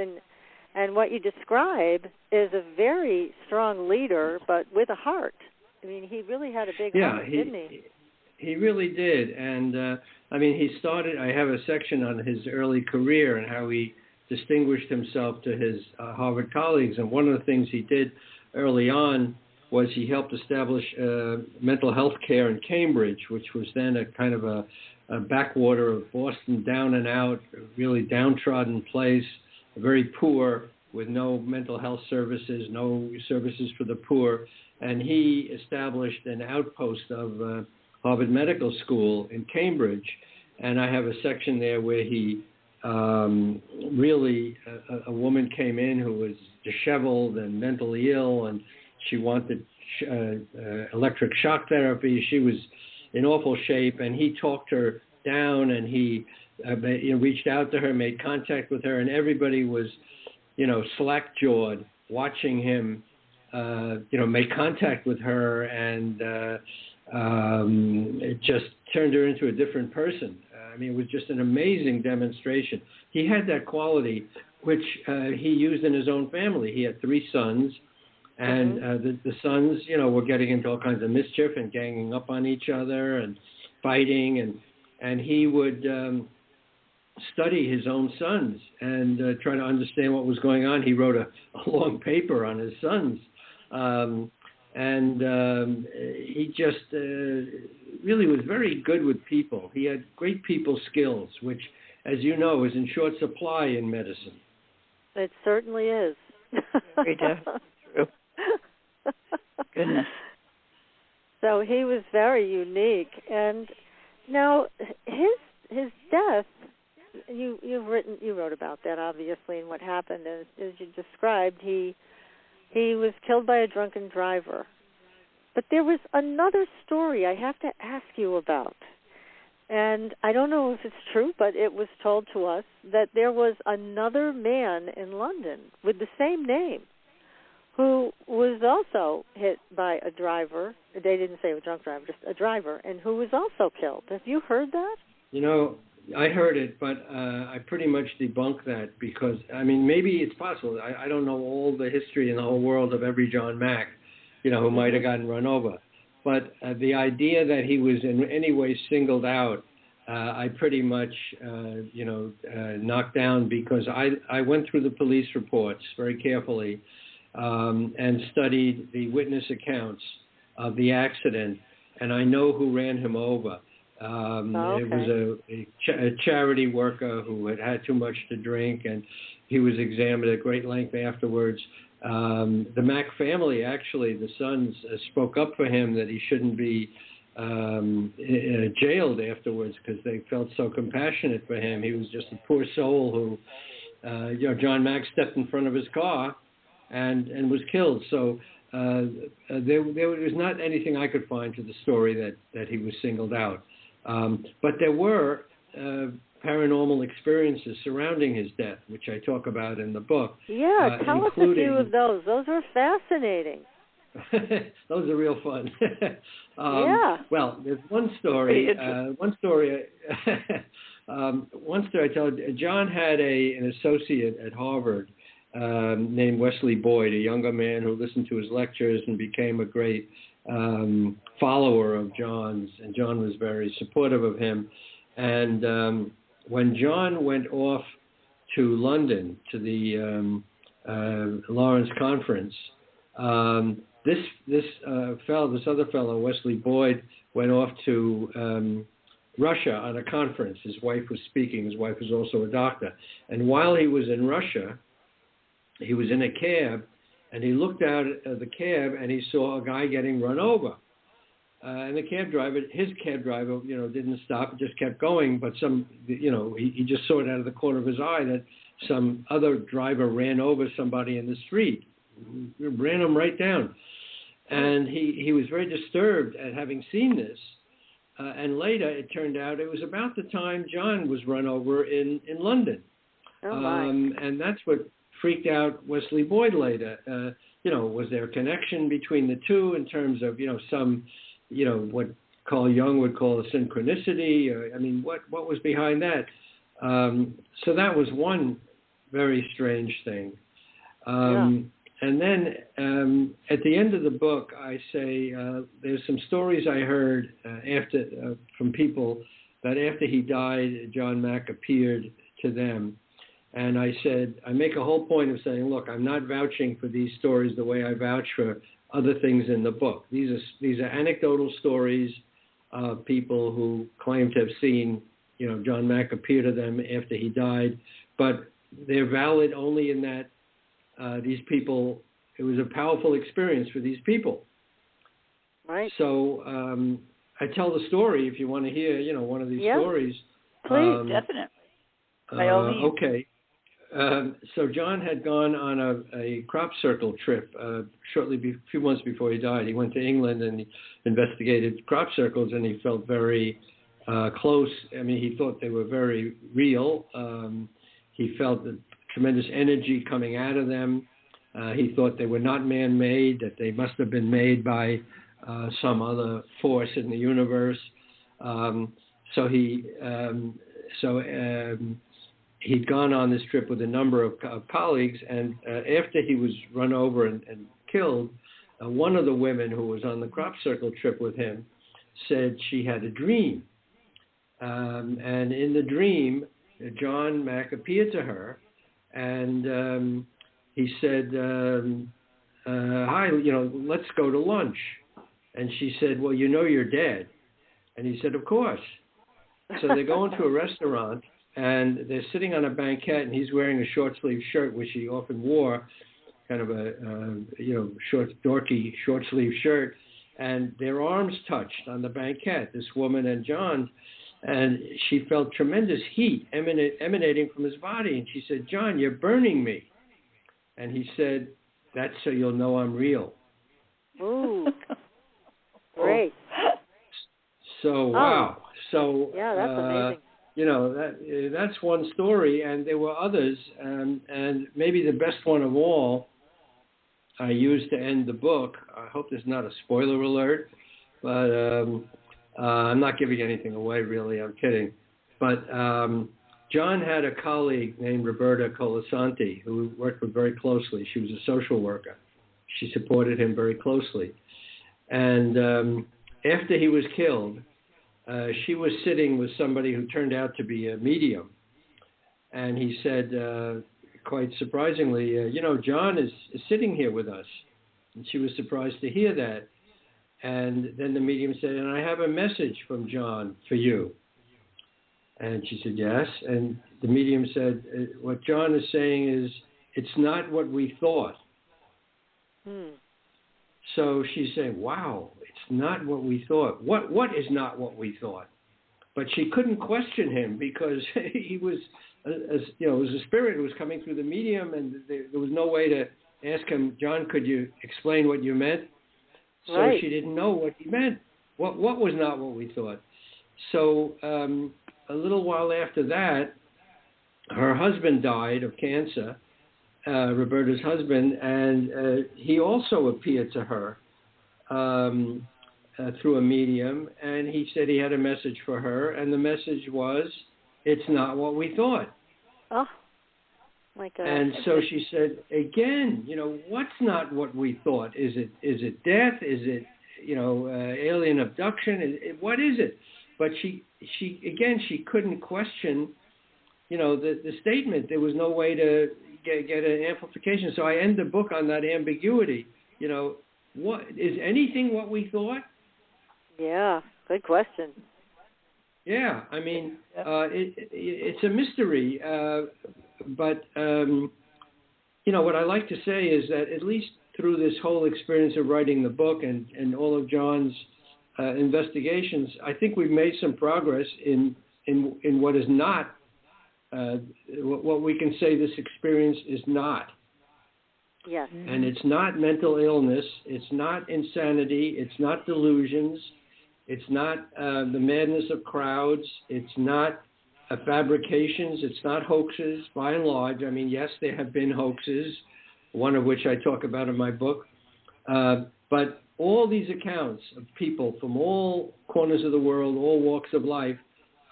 and what you describe is a very strong leader, but with a heart. I mean, he really had a big heart, didn't he? He really did, and he started. I have a section on his early career and how he distinguished himself to his Harvard colleagues. And one of the things he did early on was he helped establish mental health care in Cambridge, which was then a kind of a backwater of Boston, down and out, really downtrodden place, very poor, with no mental health services, no services for the poor. And he established an outpost of Harvard Medical School in Cambridge, and I have a section there where he a woman came in who was disheveled and mentally ill, and she wanted electric shock therapy. She was in awful shape, and he talked her down, and he reached out to her, made contact with her, and everybody was, slack-jawed watching him, make contact with her, and it just turned her into a different person. It was just an amazing demonstration. He had that quality, which he used in his own family. He had 3 sons, and the sons, were getting into all kinds of mischief and ganging up on each other and fighting, and he would study his own sons and try to understand what was going on. He wrote a long paper on his sons. He just really was very good with people. He had great people skills, which, as you know, is in short supply in medicine. It certainly is. Very true. Goodness. So he was very unique. And Now, his death. You wrote about that obviously, and what happened as you described. He was killed by a drunken driver. But there was another story I have to ask you about. And I don't know if it's true, but it was told to us that there was another man in London with the same name who was also hit by a driver. They didn't say a drunk driver, just a driver, and who was also killed. Have you heard that? I heard it, but I pretty much debunk that because, maybe it's possible. I don't know all the history in the whole world of every John Mack, who might have gotten run over. But the idea that he was in any way singled out, I pretty much, knocked down because I went through the police reports very carefully and studied the witness accounts of the accident, and I know who ran him over. It was a charity worker who had too much to drink, and he was examined at great length afterwards. The Mack family, actually, the sons spoke up for him that he shouldn't be jailed afterwards because they felt so compassionate for him. He was just a poor soul who, John Mack stepped in front of his car and was killed. So there was not anything I could find to the story that he was singled out. But there were paranormal experiences surrounding his death, which I talk about in the book. Yeah, tell us a few of those. Those are fascinating. Those are real fun. Yeah. Well, there's one story. One story I tell. John had an associate at Harvard named Wesley Boyd, a younger man who listened to his lectures and became a great follower of John's, and John was very supportive of him. And when John went off to London to the Lawrence Conference, this other fellow, Wesley Boyd, went off to Russia on a conference. His wife was speaking. His wife was also a doctor. And while he was in Russia, he was in a cab, and he looked out at the cab, and he saw a guy getting run over. And his cab driver, didn't stop, just kept going. But he just saw it out of the corner of his eye that some other driver ran over somebody in the street, ran him right down. And he was very disturbed at having seen this. And later, it turned out it was about the time John was run over in London. Oh, my. And that's what freaked out Wesley Boyd later. Was there a connection between the two in terms of, some, what Carl Jung would call a synchronicity? What was behind that? So that was one very strange thing. And then at the end of the book, I say there's some stories I heard from people that after he died, John Mack appeared to them. And I said, I make a whole point of saying, look, I'm not vouching for these stories the way I vouch for other things in the book. These are anecdotal stories of people who claim to have seen, John Mack appear to them after he died. But they're valid only in that these people, it was a powerful experience for these people. Right. So I tell the story if you want to hear, one of these stories. Please, definitely. By all means. Okay. So John had gone on a crop circle trip a few months before he died. He went to England and he investigated crop circles, and he felt very close. He thought they were very real. He felt the tremendous energy coming out of them. He thought they were not man-made, that they must have been made by some other force in the universe. He'd gone on this trip with a number of colleagues, and after he was run over and killed, one of the women who was on the crop circle trip with him said she had a dream. And in the dream, John Mack appeared to her, and he said, hi, let's go to lunch. And she said, well, you're dead. And he said, of course. So they go into a restaurant, and they're sitting on a banquette, and he's wearing a short-sleeve shirt, which he often wore, kind of a, dorky short-sleeve shirt, and their arms touched on the banquette, this woman and John, And she felt tremendous heat emanating from his body. And she said, "John, you're burning me." And he said, "That's so you'll know I'm real." Ooh, great. So, wow. So, yeah, that's amazing. That's one story, and there were others, and maybe the best one of all I used to end the book. I hope there's not a spoiler alert, but I'm not giving anything away, really. I'm kidding. But John had a colleague named Roberta Colasanti who worked with very closely. She was a social worker. She supported him very closely. And after he was killed, she was sitting with somebody who turned out to be a medium. And he said, quite surprisingly, John is sitting here with us. And she was surprised to hear that. And then the medium said, "And I have a message from John for you." And she said, "Yes." And the medium said, "What John is saying is, it's not what we thought." So she's saying, "Wow, it's not what we thought. What is not what we thought?" But she couldn't question him because he was, it was a spirit who was coming through the medium, and there was no way to ask him, "John, could you explain what you meant?" So right. She didn't know what he meant. What was not what we thought? So a little while after that, her husband died of cancer, Roberta's husband, and he also appeared to her through a medium, and he said he had a message for her, and the message was, "It's not what we thought." Oh, my God. And so she said, again, what's not what we thought? Is it death? Is it, alien abduction? What is it? But she couldn't question, the statement. There was no way to get an amplification. So I end the book on that ambiguity. What is anything what we thought? Yeah, good question. Yeah, I mean, it's a mystery. But, what I like to say is that at least through this whole experience of writing the book and all of John's investigations, I think we've made some progress in what is not, what we can say this experience is not. Yes. And it's not mental illness. It's not insanity. It's not delusions. It's not the madness of crowds. It's not fabrications. It's not hoaxes, by and large. I mean, yes, there have been hoaxes, one of which I talk about in my book. But all these accounts of people from all corners of the world, all walks of life,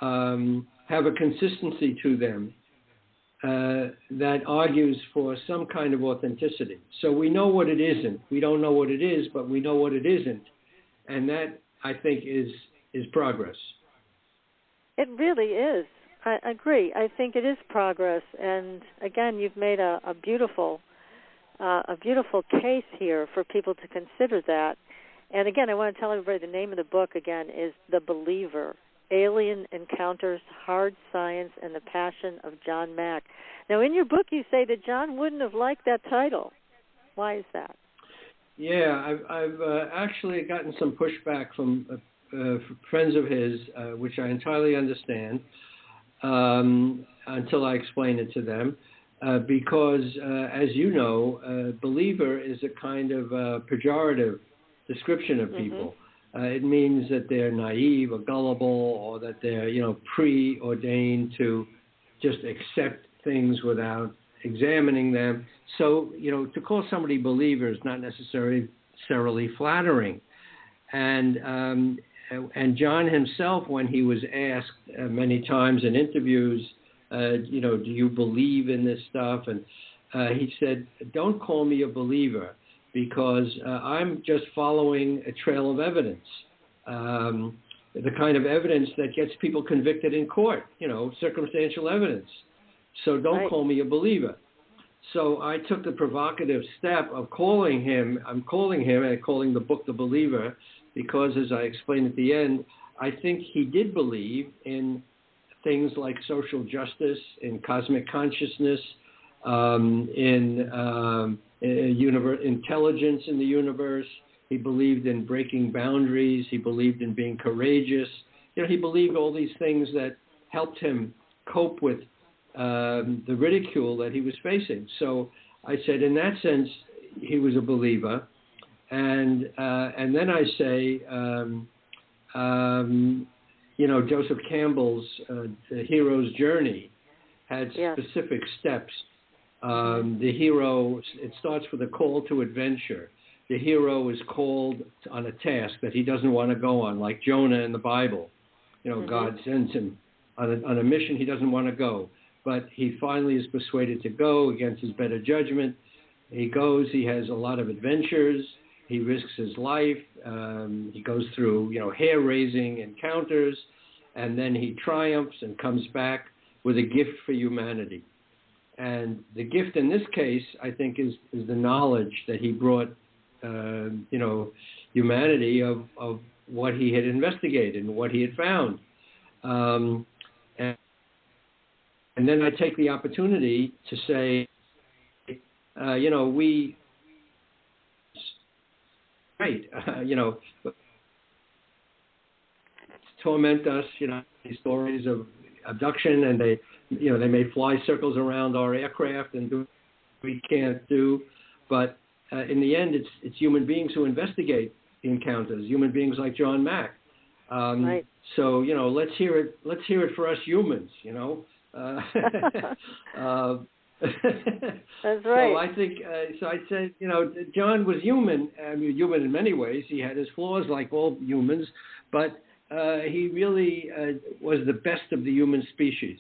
have a consistency to them that argues for some kind of authenticity. So we know what it isn't. We don't know what it is, but we know what it isn't. And that, I think, is progress. It really is. I agree. I think it is progress. And again, you've made a beautiful case here for people to consider that. And again, I want to tell everybody the name of the book again is The Believer: Alien Encounters, Hard Science, and the Passion of John Mack. Now, in your book, you say that John wouldn't have liked that title. Why is that? Yeah, I've actually gotten some pushback from friends of his, which I entirely understand, until I explain it to them, because, as you know, believer is a kind of pejorative description of people. It means that they're naive or gullible, or that they're, preordained to just accept things without examining them. So, to call somebody believer is not necessarily flattering. And John himself, when he was asked many times in interviews, do you believe in this stuff? And he said, "Don't call me a believer, because I'm just following a trail of evidence, the kind of evidence that gets people convicted in court, circumstantial evidence. So don't call me a believer." So I took the provocative step of calling him and calling the book The Believer, because, as I explained at the end, I think he did believe in things like social justice, in cosmic consciousness, in intelligence in the universe. He believed in breaking boundaries. He believed in being courageous. he believed all these things that helped him cope with the ridicule that he was facing. So I said, in that sense, he was a believer. And then I say, Joseph Campbell's The Hero's Journey had specific steps. The hero, it starts with a call to adventure. The hero is called on a task that he doesn't want to go on, like Jonah in the Bible. God sends him on a mission he doesn't want to go. But he finally is persuaded to go against his better judgment. He goes, he has a lot of adventures. He risks his life. He goes through, hair-raising encounters. And then he triumphs and comes back with a gift for humanity. And the gift in this case, I think, is the knowledge that he brought, humanity of what he had investigated and what he had found. And then I take the opportunity to say, we, torment us, these stories of abduction, and they may fly circles around our aircraft and do what we can't do. But in the end, it's human beings who investigate the encounters, human beings like John Mack. Right. So, let's hear it. Let's hear it for us humans, That's right. So I think, so I'd say, John was human. Human in many ways. He had his flaws like all humans, but he really was the best of the human species.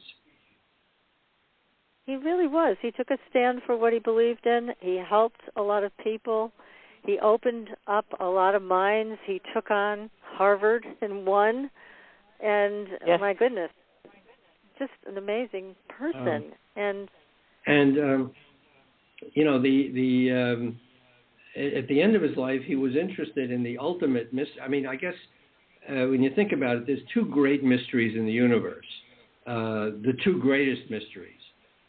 He really was. He took a stand for what he believed in. He helped a lot of people. He opened up a lot of minds. He took on Harvard and won. And my goodness, just an amazing person. At the end of his life, he was interested in the ultimate I guess when you think about it, there's two great mysteries in the universe. The two greatest mysteries.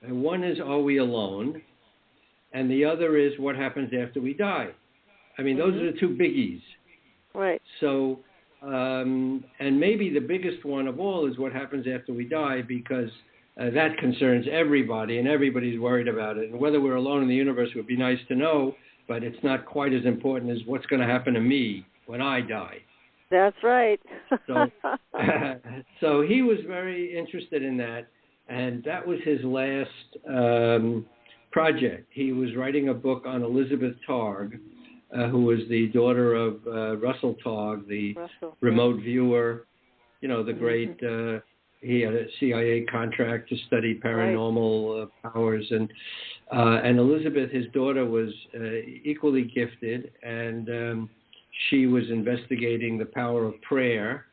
One is, are we alone? And the other is, what happens after we die? Those are the two biggies. Right. So, and maybe the biggest one of all is what happens after we die, because that concerns everybody, and everybody's worried about it. And whether we're alone in the universe would be nice to know, but it's not quite as important as what's going to happen to me when I die. That's right. So he was very interested in that, and that was his last project. He was writing a book on Elizabeth Targ, who was the daughter of Russell Targ, the remote viewer, the great, he had a CIA contract to study paranormal powers. And Elizabeth, his daughter, was equally gifted, and she was investigating the power of prayer,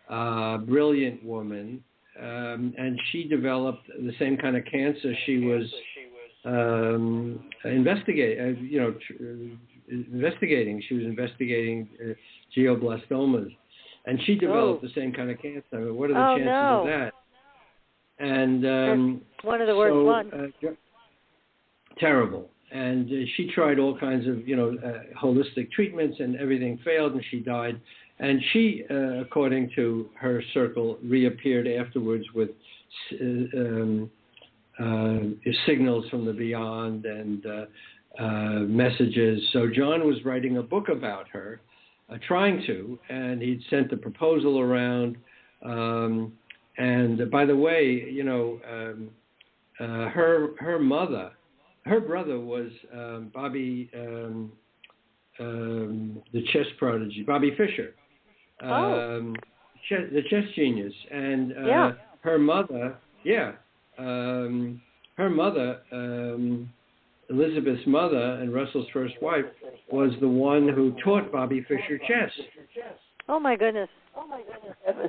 brilliant woman, and she developed the same kind of cancer she was investigating. She was investigating glioblastomas, and she developed the same kind of cancer. What are the chances of that? And one of the worst ones. Terrible. And she tried all kinds of, holistic treatments, and everything failed, and she died. And she, according to her circle, reappeared afterwards with signals from the beyond and messages. So John was writing a book about her, trying to, and he'd sent a proposal around. And by the way, her brother was Bobby, the chess prodigy, Bobby Fischer, the chess genius, and her mother, Elizabeth's mother and Russell's first wife, was the one who taught Bobby Fischer chess. Oh my goodness!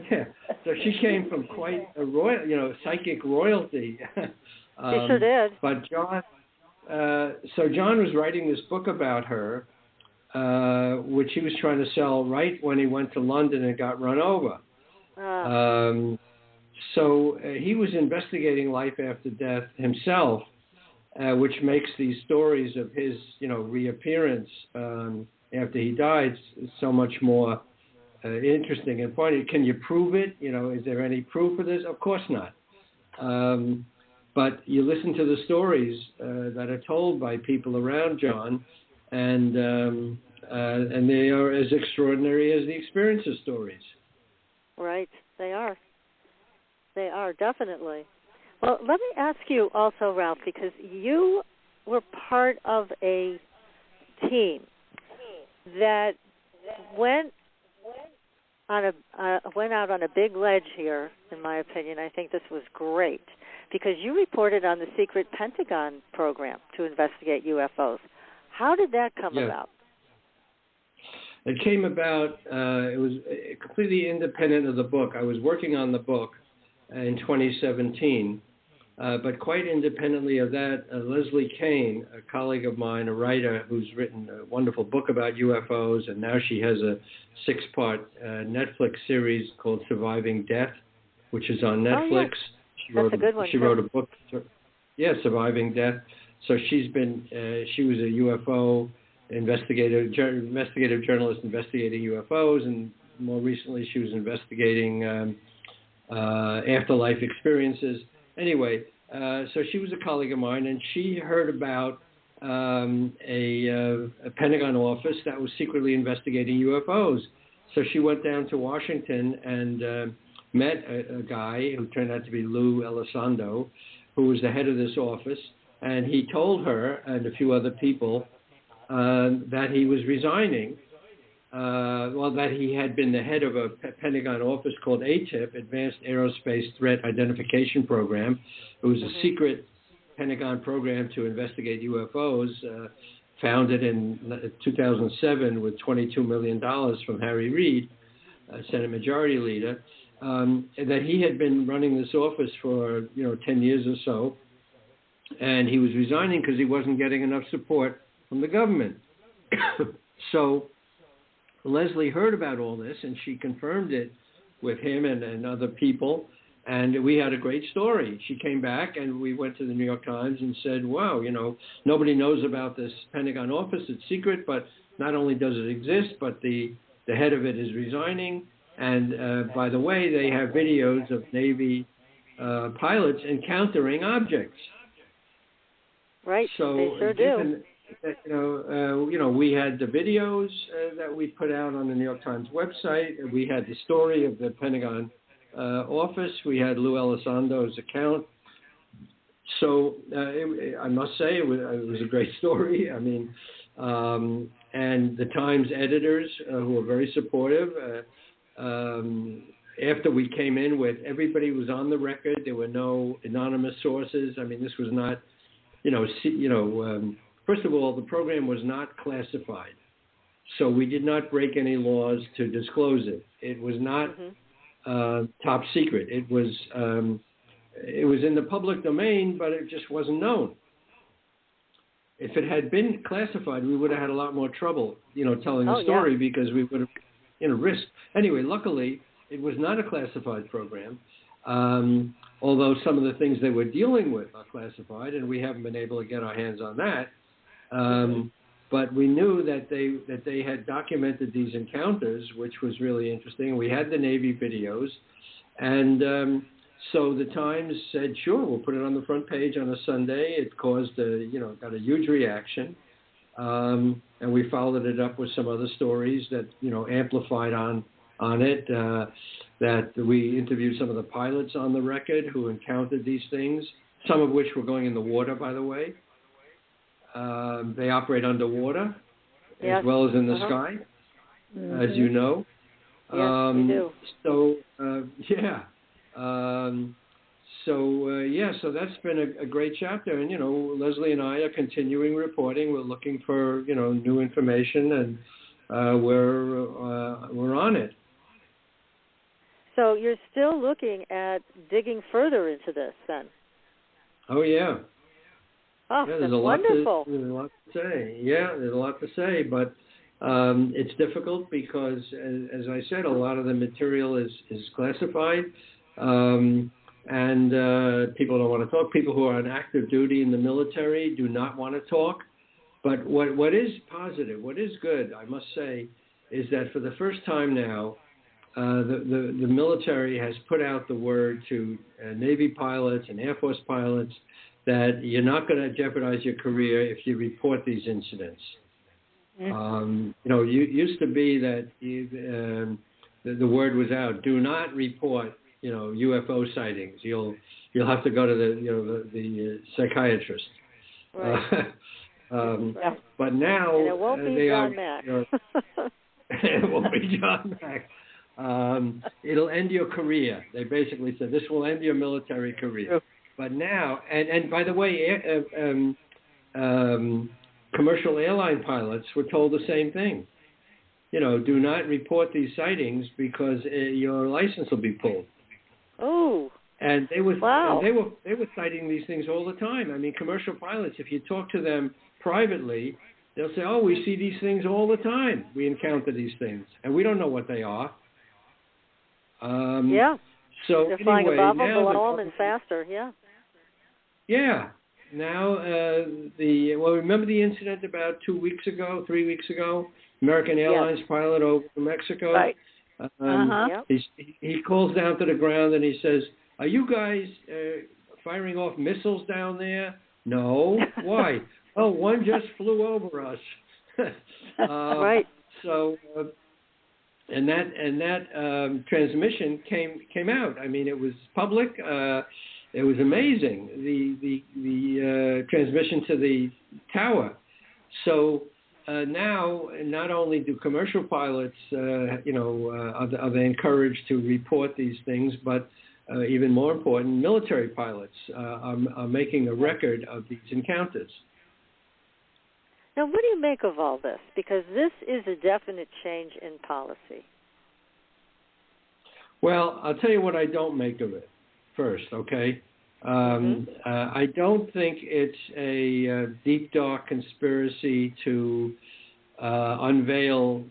Yeah, so she came from quite a royal, psychic royalty. She sure did. But John. So John was writing this book about her, which he was trying to sell right when he went to London and got run over. So he was investigating life after death himself, which makes these stories of his, reappearance after he died so much more interesting and funny. Can you prove it? Is there any proof of this? Of course not. But you listen to the stories that are told by people around John, and they are as extraordinary as the experiencer stories. Right, they are. They are, definitely. Well, let me ask you also, Ralph, because you were part of a team that went out on a big ledge here, in my opinion. I think this was great because you reported on the secret Pentagon program to investigate UFOs. How did that come about? It came about, it was completely independent of the book. I was working on the book in 2017, but quite independently of that, Leslie Kane, a colleague of mine, a writer who's written a wonderful book about UFOs, and now she has a 6-part Netflix series called Surviving Death, which is on Netflix. That's a good one. She wrote a book, Surviving Death. So she was a UFO investigative journalist investigating UFOs, and more recently she was investigating afterlife experiences. Anyway, so she was a colleague of mine, and she heard about a Pentagon office that was secretly investigating UFOs. So she went down to Washington and met a guy who turned out to be Lou Elizondo, who was the head of this office, and he told her and a few other people that he was resigning. That he had been the head of a Pentagon office called ATIP, Advanced Aerospace Threat Identification Program. It was a secret Pentagon program to investigate UFOs, founded in 2007 with $22 million from Harry Reid, Senate Majority Leader, that he had been running this office for 10 years or so, and he was resigning because he wasn't getting enough support from the government. So Leslie heard about all this, and she confirmed it with him and other people, and we had a great story. She came back, and we went to the New York Times and said, wow, nobody knows about this Pentagon office. It's secret, but not only does it exist, but the head of it is resigning. And by the way, they have videos of Navy pilots encountering objects. Right, so they sure do. We had the videos that we put out on the New York Times website. We had the story of the Pentagon office. We had Lou Elizondo's account. So I must say it was a great story. I mean, and the Times editors who were very supportive. After we came in with, everybody was on the record. There were no anonymous sources. I mean, this was not, first of all, the program was not classified, so we did not break any laws to disclose it. It was not top secret. It was in the public domain, but it just wasn't known. If it had been classified, we would have had a lot more trouble, telling the story because we would have, risked. Anyway, luckily, it was not a classified program. Although some of the things they were dealing with are classified, and we haven't been able to get our hands on that. But we knew that they had documented these encounters, which was really interesting. We had the Navy videos, and so the Times said, "Sure, we'll put it on the front page on a Sunday." It caused got a huge reaction, and we followed it up with some other stories that amplified on it. That we interviewed some of the pilots on the record who encountered these things, some of which were going in the water, by the way. They operate underwater as well as in the sky, as you know. Yes, we do. So, so that's been a great chapter. And, Leslie and I are continuing reporting. We're looking for, new information, and we're on it. So you're still looking at digging further into this, then? Oh, yeah. Oh, there's that's wonderful. There's a lot to say. Yeah, there's a lot to say, but it's difficult because, as I said, a lot of the material is classified, and people don't want to talk. People who are on active duty in the military do not want to talk. But what is positive, what is good, I must say, is that for the first time now, the military has put out the word to Navy pilots and Air Force pilots that you're not going to jeopardize your career if you report these incidents. You know, it used to be that the word was out: do not report, you know, UFO sightings. You'll have to go to the psychiatrist. Right. But now and it won't be John Mack. It won't be John Mack. It'll end your career. They basically said this will end your military career. But now, and by the way, commercial airline pilots were told the same thing. You know, do not report these sightings because your license will be pulled. Oh. And they were wow. they were citing these things all the time. I mean, commercial pilots, if you talk to them privately, they'll say, "Oh, we see these things all the time. We encounter these things, and we don't know what they are." Yeah. So they're flying anyway, above them, now below them, and faster. Yeah. Yeah. Now remember the incident about 3 weeks ago, American Airlines pilot over to Mexico. Right. He calls down to the ground and he says, "Are you guys firing off missiles down there?" "No." "Why?" "Oh, one just flew over us." Right. So, and that transmission came out. I mean, it was public. It was amazing. The transmission to the tower. So now, not only do commercial pilots, are they encouraged to report these things, but even more important, military pilots are making a record of these encounters. Now, what do you make of all this? Because this is a definite change in policy. Well, I'll tell you what I don't make of it first, okay? I don't think it's a deep, dark conspiracy to unveil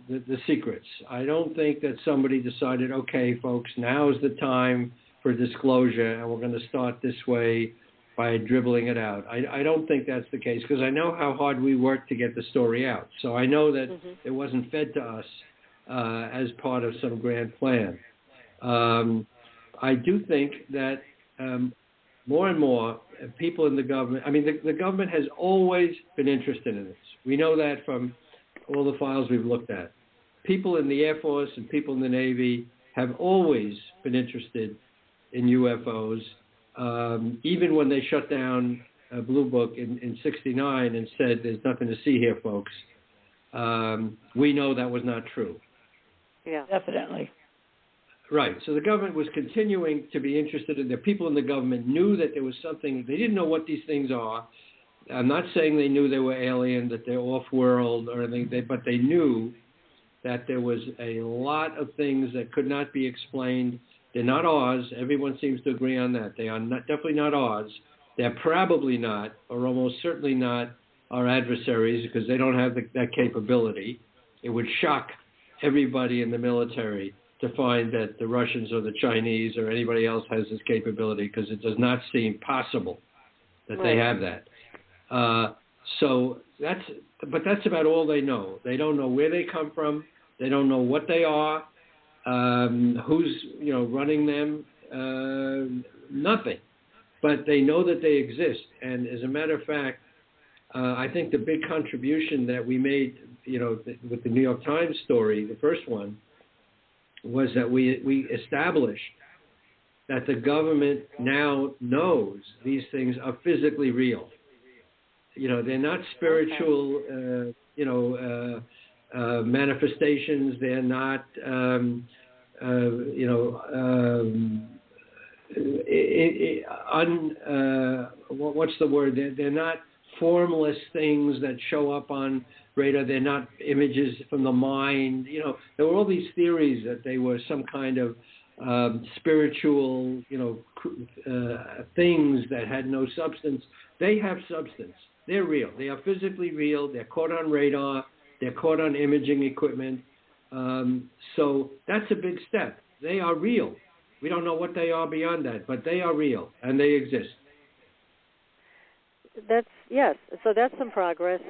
the secrets. I don't think that somebody decided, okay, folks, now is the time for disclosure, and we're going to start this way by dribbling it out. I don't think that's the case, because I know how hard we worked to get the story out. So I know that it wasn't fed to us as part of some grand plan. I do think that more and more people in the government, I mean, the government has always been interested in this. We know that from all the files we've looked at. People in the Air Force and people in the Navy have always been interested in UFOs, even when they shut down Blue Book in 69 and said, "There's nothing to see here, folks." We know that was not true. Yeah, definitely. Right. So the government was continuing to be interested in it. People in the government knew that there was something. They didn't know what these things are. I'm not saying they knew they were alien, that they're off-world or anything, but they knew that there was a lot of things that could not be explained. They're not ours. Everyone seems to agree on that. They are definitely not ours. They're probably not, or almost certainly not, our adversaries, because they don't have that capability. It would shock everybody in the military to find that the Russians or the Chinese or anybody else has this capability, because it does not seem possible that they have that. So that's about all they know. They don't know where they come from. They don't know what they are, who's running them, nothing. But they know that they exist. And as a matter of fact, I think the big contribution that we made, with the New York Times story, the first one, was that we established that the government now knows these things are physically real. They're not spiritual, manifestations. They're not, what's the word? They're not formless things that show up on radar. They're not images from the mind. There were all these theories that they were some kind of spiritual, things that had no substance. They have substance. They're real. They are physically real. They're caught on radar. They're caught on imaging equipment. So that's a big step. They are real. We don't know what they are beyond that, but they are real and they exist. So that's some progress,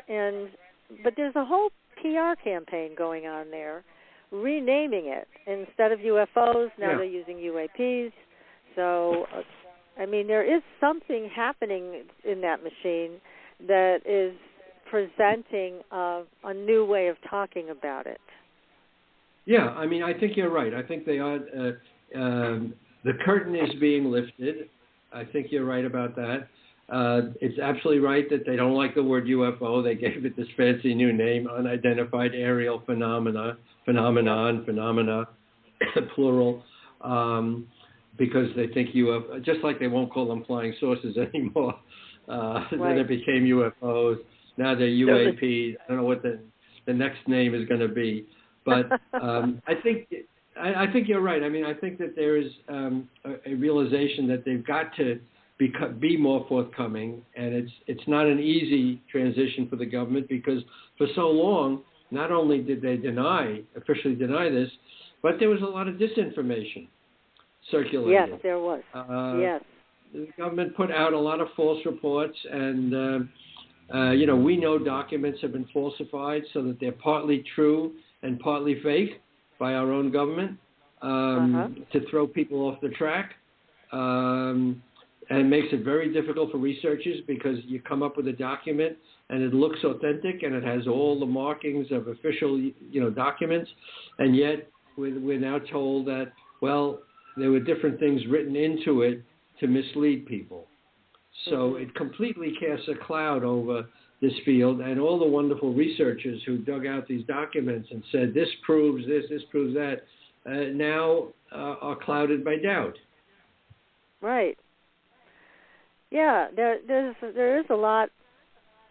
but there's a whole PR campaign going on there renaming it. Instead of UFOs, now they're using UAPs. So, I mean, there is something happening in that machine that is presenting a new way of talking about it. Yeah, I mean, I think you're right. I think they are. The curtain is being lifted. I think you're right about that. It's absolutely right that they don't like the word UFO. They gave it this fancy new name, unidentified aerial phenomenon, plural, because they think UFO, just like they won't call them flying saucers anymore. Then it became UFOs. Now they're UAPs. I don't know what the next name is going to be. But I think you're right. I mean, I think that there is a realization that they've got to be more forthcoming, and it's not an easy transition for the government, because for so long, not only did they officially deny this, but there was a lot of disinformation circulating. Yes, there was. Yes. The government put out a lot of false reports, and we know documents have been falsified so that they're partly true and partly fake by our own government to throw people off the track. And it makes it very difficult for researchers, because you come up with a document and it looks authentic and it has all the markings of official, documents, and yet we're now told that, well, there were different things written into it to mislead people. So it completely casts a cloud over this field, and all the wonderful researchers who dug out these documents and said, this proves this proves that, now are clouded by doubt. Right. Yeah, there is a lot.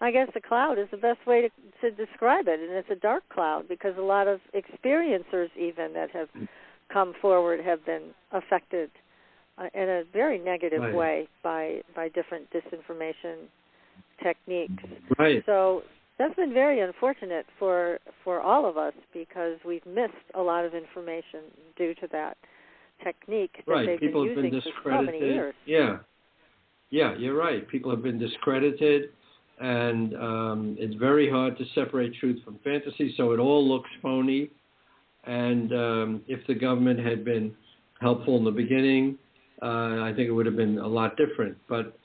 I guess a cloud is the best way to describe it, and it's a dark cloud, because a lot of experiencers even that have come forward have been affected in a very negative way by different disinformation techniques. Right. So that's been very unfortunate for all of us, because we've missed a lot of information due to that technique that they've been using for so many years. Yeah, you're right. People have been discredited, and it's very hard to separate truth from fantasy, so it all looks phony. And if the government had been helpful in the beginning, I think it would have been a lot different. But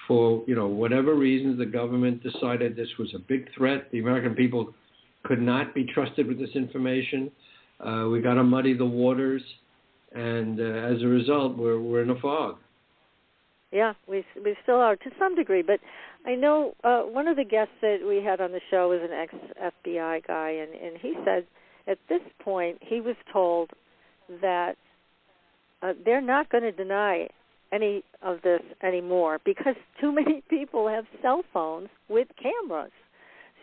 for whatever reasons, the government decided this was a big threat. The American people could not be trusted with this information. We got to muddy the waters, and as a result, we're in a fog. Yeah, we still are to some degree. But I know one of the guests that we had on the show was an ex-FBI guy, and he said at this point he was told that they're not going to deny any of this anymore, because too many people have cell phones with cameras.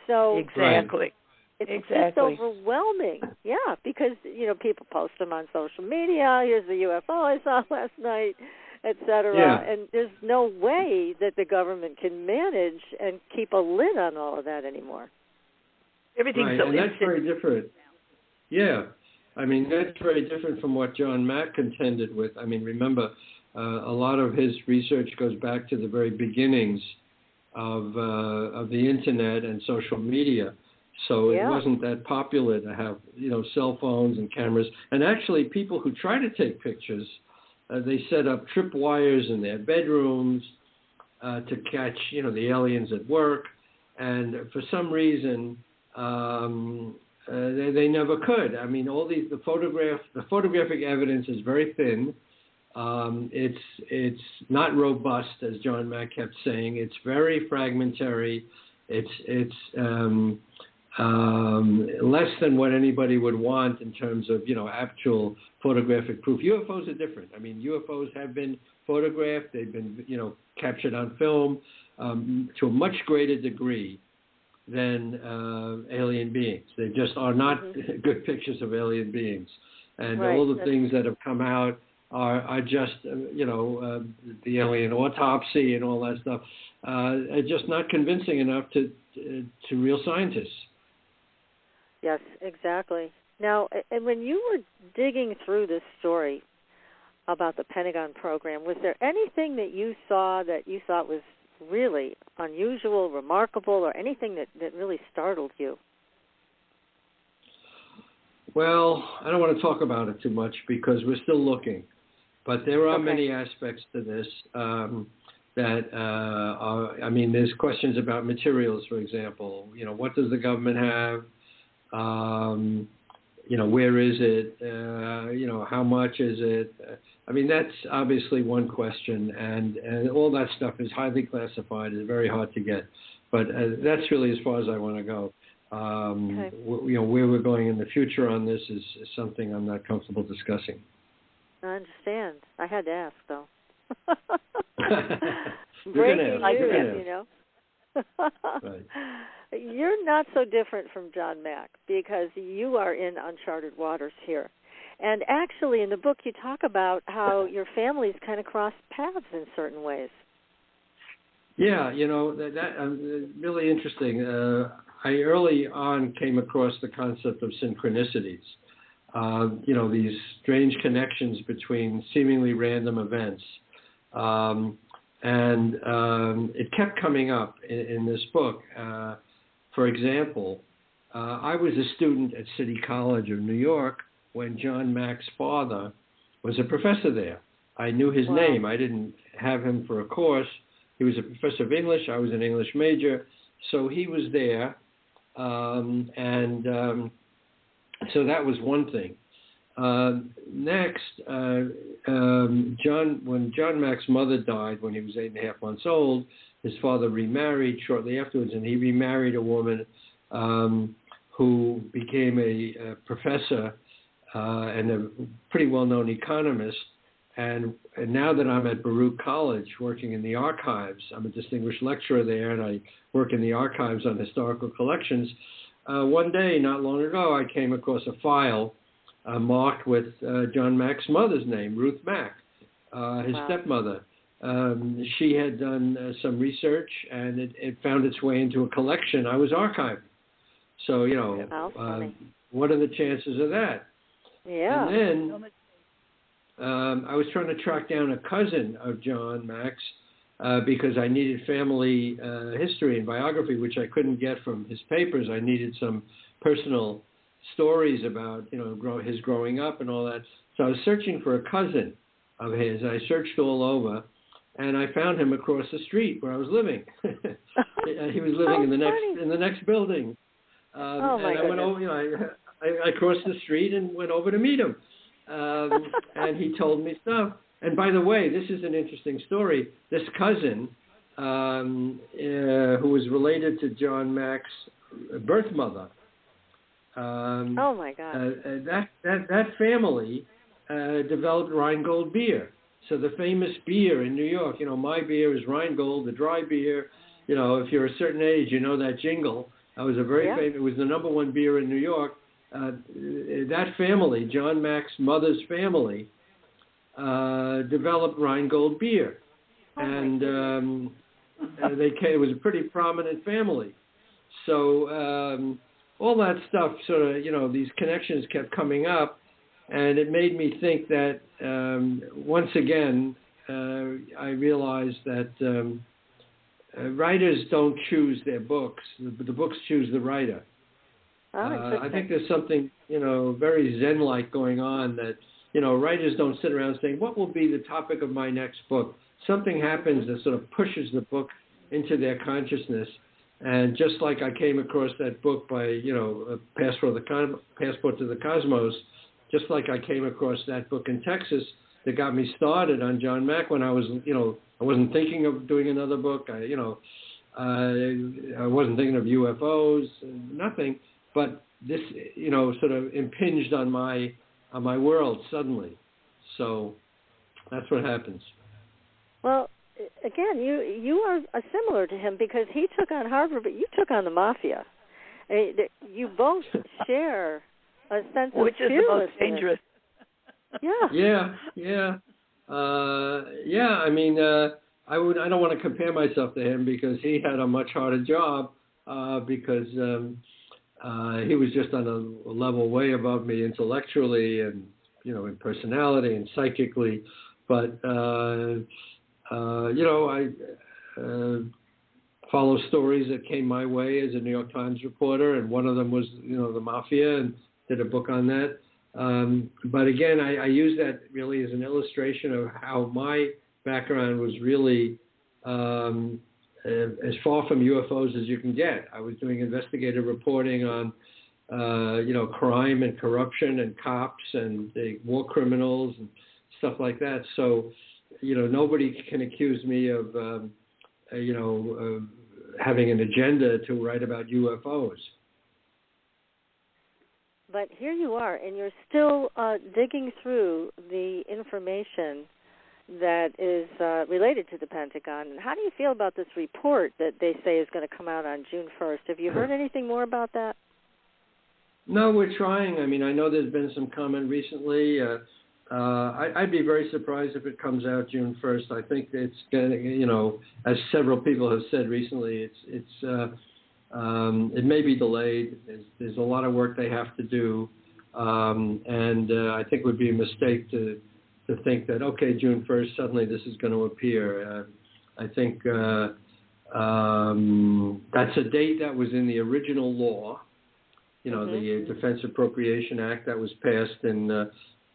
So exactly. It's just overwhelming. Yeah, because people post them on social media. Here's the UFO I saw last night, etc. Yeah. And there's no way that the government can manage and keep a lid on all of that anymore. Everything's so and that's very different. Yeah. I mean, that's very different from what John Mack contended with. I mean, remember, a lot of his research goes back to the very beginnings of the internet and social media. So it wasn't that popular to have, cell phones and cameras. And actually, people who try to take pictures, they set up tripwires in their bedrooms to catch, the aliens at work. And for some reason, they never could. I mean, the photographic evidence is very thin. It's not robust, as John Mack kept saying. It's very fragmentary. It's less than what anybody would want in terms of, actual photographic proof. UFOs are different. I mean, UFOs have been photographed. They've been, captured on film to a much greater degree than alien beings. They just are not good pictures of alien beings. And all the things that have come out are just, the alien autopsy and all that stuff, are just not convincing enough to real scientists. Yes, exactly. Now, and when you were digging through this story about the Pentagon program, was there anything that you saw that you thought was really unusual, remarkable, or anything that really startled you? Well, I don't want to talk about it too much because we're still looking. But there are Okay. many aspects to this that are, I mean, there's questions about materials, for example. You know, what does the government have? You know, where is it? You know, how much is it? I mean, that's obviously one question, and all that stuff is highly classified. It's very hard to get. But that's really as far as I want to go. Okay. You know, where we're going in the future on this is something I'm not comfortable discussing. I understand. I had to ask, though. Breaking news, you know. Right. You're not so different from John Mack because you are in uncharted waters here. And actually, in the book, you talk about how your families kind of crossed paths in certain ways. Yeah, you know, that really interesting. I early on came across the concept of synchronicities. You know, these strange connections between seemingly random events. And it kept coming up in this book. For example, I was a student at City College of New York when John Mack's father was a professor there. I knew his name. I didn't have him for a course. He was a professor of English. I was an English major. So he was there. So that was one thing. Next, when John Mack's mother died when he was 8.5 months old, his father remarried shortly afterwards, and he remarried a woman who became a professor and a pretty well-known economist. And now that I'm at Baruch College working in the archives, I'm a distinguished lecturer there, and I work in the archives on historical collections. One day, not long ago, I came across a file marked with John Mack's mother's name, Ruth Mack, his stepmother. She had done some research, and it found its way into a collection I was archiving. So, you know, what are the chances of that? Yeah. And then I was trying to track down a cousin of John Mack's because I needed family history and biography, which I couldn't get from his papers. I needed some personal stories about, you know, his growing up and all that. So I was searching for a cousin of his. I searched all over, and I found him across the street where I was living. He was living in the next building. And I went over, you know, I crossed the street and went over to meet him. And he told me stuff. And by the way, this is an interesting story. This cousin, who was related to John Mack's birth mother, oh my God! That family developed Rheingold beer. So the famous beer in New York, you know, my beer is Rheingold, the dry beer. You know, if you're a certain age, you know that jingle. That was a very famous. It was the #1 beer in New York. That family, John Mack's mother's family, developed Rheingold beer, and it was a pretty prominent family. So all that stuff, sort of, you know, these connections kept coming up, and it made me think that once again, I realized that writers don't choose their books; the books choose the writer. I think there's something, you know, very Zen-like going on that, you know, writers don't sit around saying, what will be the topic of my next book? Something happens that sort of pushes the book into their consciousness. And just like I came across that book by, you know, Passport to the Cosmos, just like I came across that book in Texas that got me started on John Mack when I was, you know, I wasn't thinking of doing another book. I wasn't thinking of UFOs, nothing. But this, you know, sort of impinged on my world suddenly. So that's what happens. Well, again, you are similar to him because he took on Harvard, but you took on the mafia. You both share a sense of fearlessness. Which is the most dangerous. Yeah. I mean, I don't want to compare myself to him because he had a much harder job because he was just on a level way above me intellectually and, you know, in personality and psychically. But, you know, I follow stories that came my way as a New York Times reporter, and one of them was, you know, the mafia, and did a book on that. But again, I use that really as an illustration of how my background was really as far from UFOs as you can get. I was doing investigative reporting on, crime and corruption and cops and war criminals and stuff like that. So, nobody can accuse me of, having an agenda to write about UFOs. But here you are, and you're still digging through the information that is related to the Pentagon. And how do you feel about this report that they say is going to come out on June 1st? Have you heard anything more about that? No, we're trying. I mean, I know there's been some comment recently. I'd be very surprised if it comes out June 1st. I think it's going to, as several people have said recently, it may be delayed. There's a lot of work they have to do, and I think it would be a mistake to think that, okay, June 1st, suddenly this is going to appear. I think that's a date that was in the original law, the Defense Appropriation Act that was passed in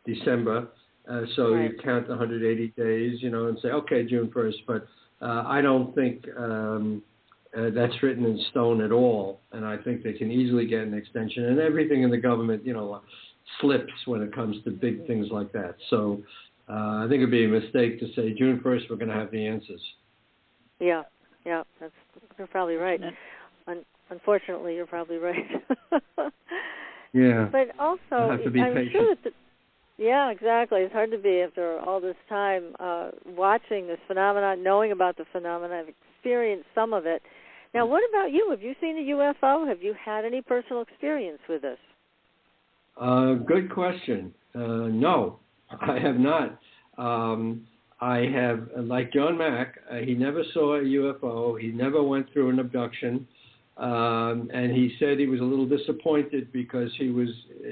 December. So right. You count the 180 days, and say, okay, June 1st. But I don't think that's written in stone at all. And I think they can easily get an extension. And everything in the government, slips when it comes to big things like that. So I think it'd be a mistake to say June 1st we're going to have the answers. Yeah, you're probably right. Unfortunately, you're probably right. Yeah. But also, have to be patient. Sure yeah, exactly. It's hard to be after all this time watching this phenomenon, knowing about the phenomenon. I've experienced some of it. Now, what about you? Have you seen a UFO? Have you had any personal experience with this? Good question. No, I have not. I have, like John Mack, he never saw a UFO. He never went through an abduction. And he said he was a little disappointed because he was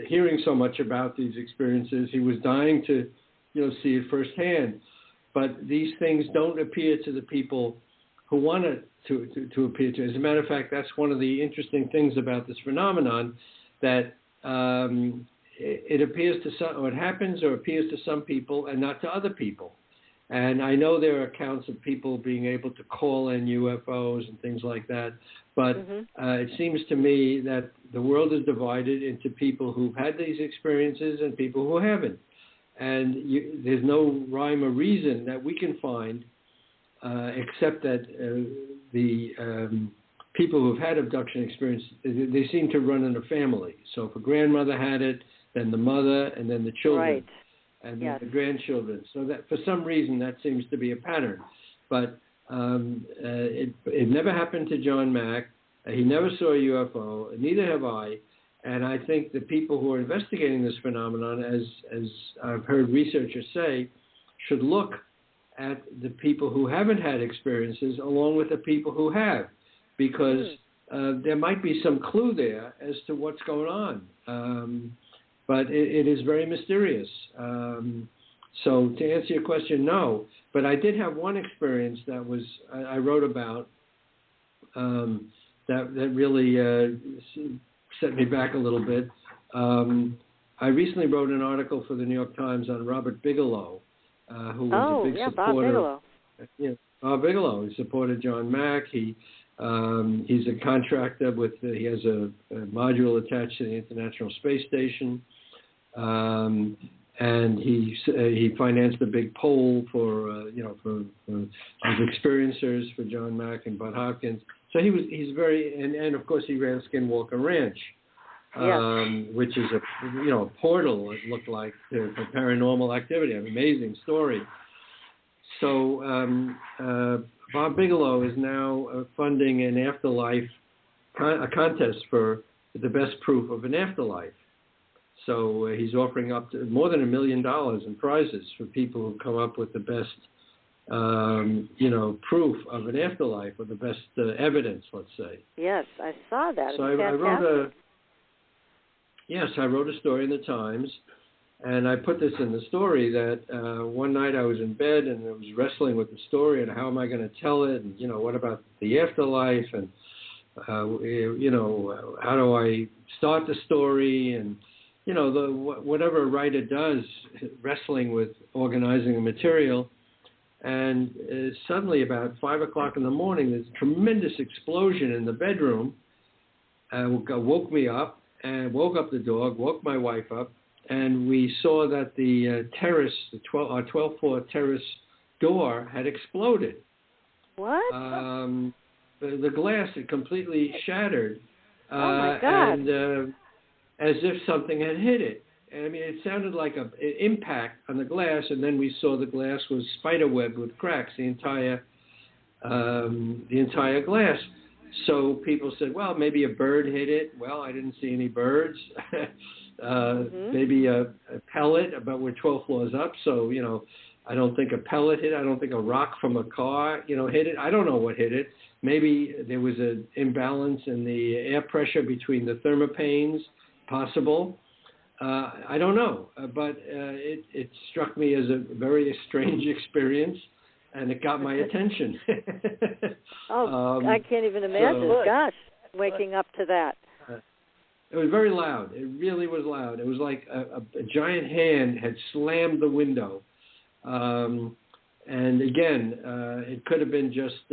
hearing so much about these experiences. He was dying to, see it firsthand. But these things don't appear to the people who want it to appear to. As a matter of fact, that's one of the interesting things about this phenomenon, that it appears to some, or it happens or appears to some people and not to other people. And I know there are accounts of people being able to call in UFOs and things like that. But it seems to me that the world is divided into people who've had these experiences and people who haven't. And there's no rhyme or reason that we can find except that the people who've had abduction experience, they seem to run in a family. So if a grandmother had it, then the mother, and then the children. Right. And then the grandchildren. So that for some reason that seems to be a pattern. But it never happened to John Mack. He never saw a UFO. Neither have I. And I think the people who are investigating this phenomenon, as I've heard researchers say, should look at the people who haven't had experiences along with the people who have, because there might be some clue there as to what's going on. But it is very mysterious. So to answer your question, no. But I did have one experience that was I wrote about that really set me back a little bit. I recently wrote an article for the New York Times on Robert Bigelow, who was a big supporter. Bob Bigelow. Bob Bigelow. He supported John Mack. He's a contractor with. He has a module attached to the International Space Station, and he financed a big poll for experiencers for John Mack and Bud Hopkins. So he's very and of course he ran Skinwalker Ranch, which is a portal, it looked like, for paranormal activity. An amazing story. So Bob Bigelow is now funding an afterlife, a contest for the best proof of an afterlife. So he's offering up to more than $1 million in prizes for people who come up with the best, proof of an afterlife, or the best evidence, let's say. Yes, I saw that. So I wrote a story in the Times, and I put this in the story that one night I was in bed and I was wrestling with the story and how am I going to tell it, and what about the afterlife, and how do I start the story, and whatever a writer does, wrestling with organizing the material, and suddenly about 5 o'clock in the morning, there's a tremendous explosion in the bedroom. Woke me up and woke up the dog, woke my wife up, and we saw that the terrace, our 12th floor terrace door had exploded. What? The glass had completely shattered. Oh my God! And as if something had hit it. I mean, it sounded like an impact on the glass, and then we saw the glass was spiderwebbed with cracks, the entire glass. So people said, well, maybe a bird hit it. Well, I didn't see any birds. Maybe a pellet, but we're 12 floors up, so, I don't think a pellet hit it. I don't think a rock from a car, hit it. I don't know what hit it. Maybe there was an imbalance in the air pressure between the thermopanes, possible. I don't know, but it struck me as a very strange experience, and it got my attention. I can't even imagine. Gosh, waking up to that. It was very loud. It really was loud. It was like a giant hand had slammed the window. And again, it could have been just,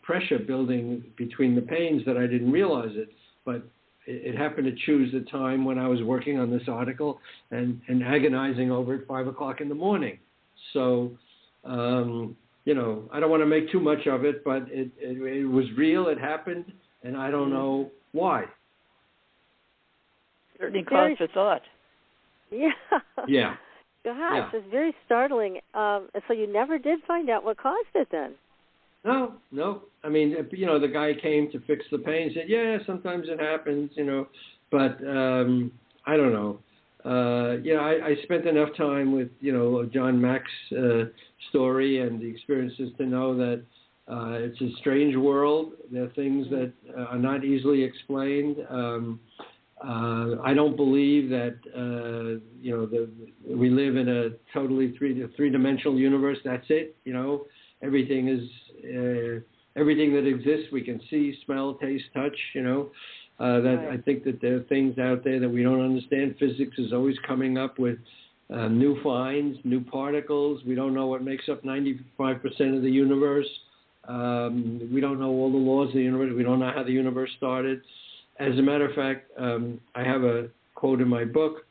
pressure building between the panes that I didn't realize it. But it happened to choose the time when I was working on this article and agonizing over it 5 o'clock in the morning. So, I don't want to make too much of it, but it was real. It happened, and I don't know why. Certainly cause for thought. Yeah. Yeah. Gosh, it's very startling. So you never did find out what caused it then? No. I mean, the guy came to fix the paint. Said, yeah, sometimes it happens, but I don't know. I spent enough time with, John Mack's story and the experiences to know that it's a strange world. There are things that are not easily explained. I don't believe that, we live in a totally three-dimensional universe. That's it. Everything is, everything that exists, we can see, smell, taste, touch, right. I think that there are things out there that we don't understand. Physics is always coming up with new finds, new particles. We don't know what makes up 95% of the universe. We don't know all the laws of the universe. We don't know how the universe started. As a matter of fact, I have a quote in my book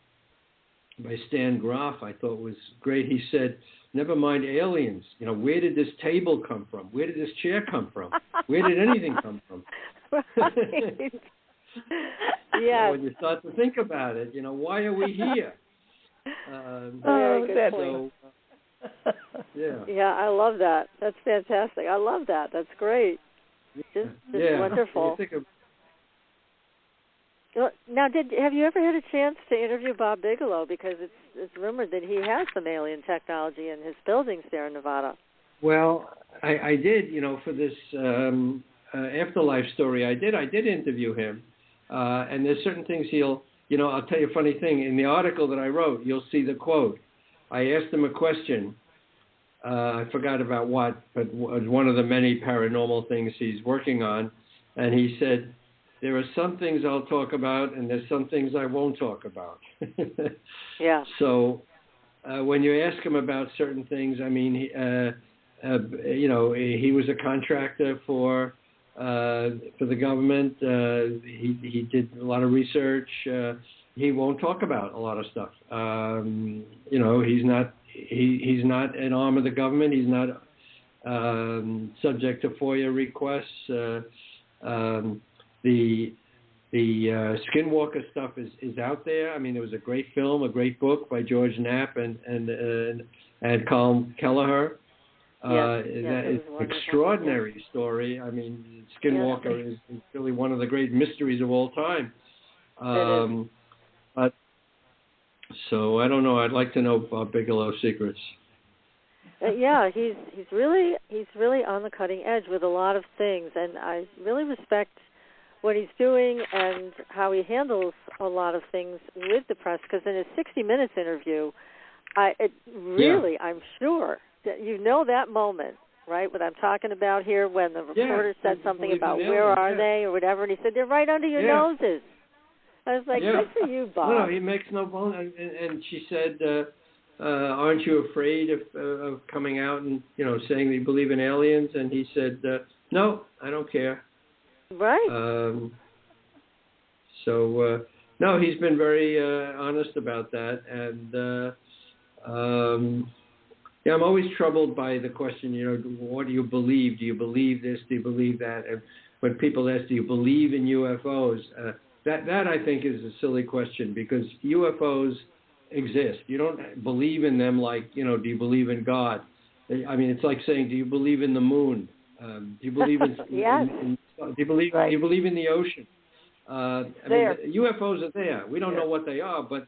by Stan Groff I thought was great. He said, never mind aliens. Where did this table come from? Where did this chair come from? Where did anything come from? Right. Yes. When you start to think about it, why are we here? Good point. Yeah, I love that. That's fantastic. I love that. That's great. Just wonderful. Now, have you ever had a chance to interview Bob Bigelow? Because it's rumored that he has some alien technology in his buildings there in Nevada. Well, I did, for this afterlife story. I did interview him, and there's certain things I'll tell you a funny thing. In the article that I wrote, you'll see the quote. I asked him a question. I forgot about what, but it was one of the many paranormal things he's working on, and he said, there are some things I'll talk about, and there's some things I won't talk about. Yeah. So when you ask him about certain things, I mean, he was a contractor for the government. He did a lot of research. He won't talk about a lot of stuff. He's not an arm of the government. He's not subject to FOIA requests. The Skinwalker stuff is out there. I mean, there was a great film, a great book by George Knapp and Carl Kelleher. That is an extraordinary story. I mean, Skinwalker is really one of the great mysteries of all time. But so I don't know. I'd like to know Bob Bigelow's secrets. He's really on the cutting edge with a lot of things, and I really respect what he's doing and how he handles a lot of things with the press. Because in his 60 Minutes interview, I'm sure that that moment, right? What I'm talking about here, when the reporter said something about where are they or whatever, and he said they're right under your noses. I was like, good for you, Bob. No, he makes no bones. And she said, aren't you afraid of coming out and, saying that you believe in aliens? And he said, no, I don't care. Right. No, he's been very honest about that. And, I'm always troubled by the question, what do you believe? Do you believe this? Do you believe that? And when people ask, do you believe in UFOs? That I think is a silly question, because UFOs exist. You don't believe in them like, do you believe in God? I mean, it's like saying, do you believe in the moon? Do you believe in, yes. do you believe in the ocean? UFOs are there. We don't know what they are, but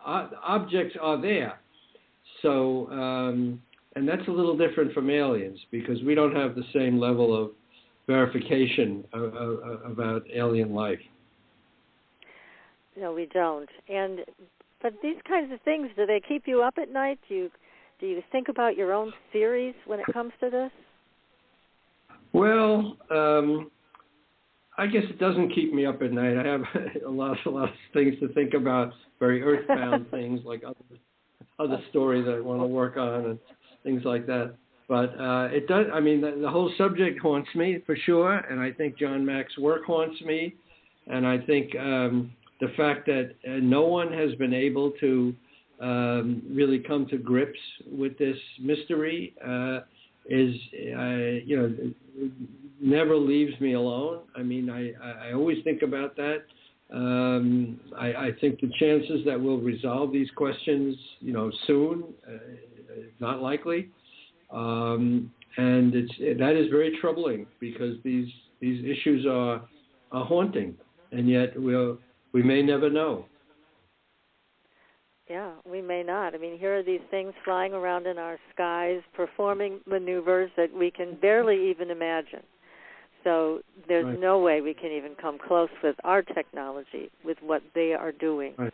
objects are there. So, and that's a little different from aliens, because we don't have the same level of verification about alien life. No, we don't. But these kinds of things, do they keep you up at night? Do you think about your own theories when it comes to this? Well, I guess it doesn't keep me up at night. I have a lot of things to think about, very earthbound things like other stories that I want to work on and things like that. But it does. I mean, the whole subject haunts me for sure, and I think John Mack's work haunts me, and I think the fact that no one has been able to really come to grips with this mystery is, never leaves me alone. I mean, I always think about that. I think the chances that we'll resolve these questions, soon, not likely. And that is very troubling, because these issues are haunting, and yet we may never know. Yeah, we may not. I mean, here are these things flying around in our skies, performing maneuvers that we can barely even imagine. So there's no way we can even come close with our technology, with what they are doing. Right.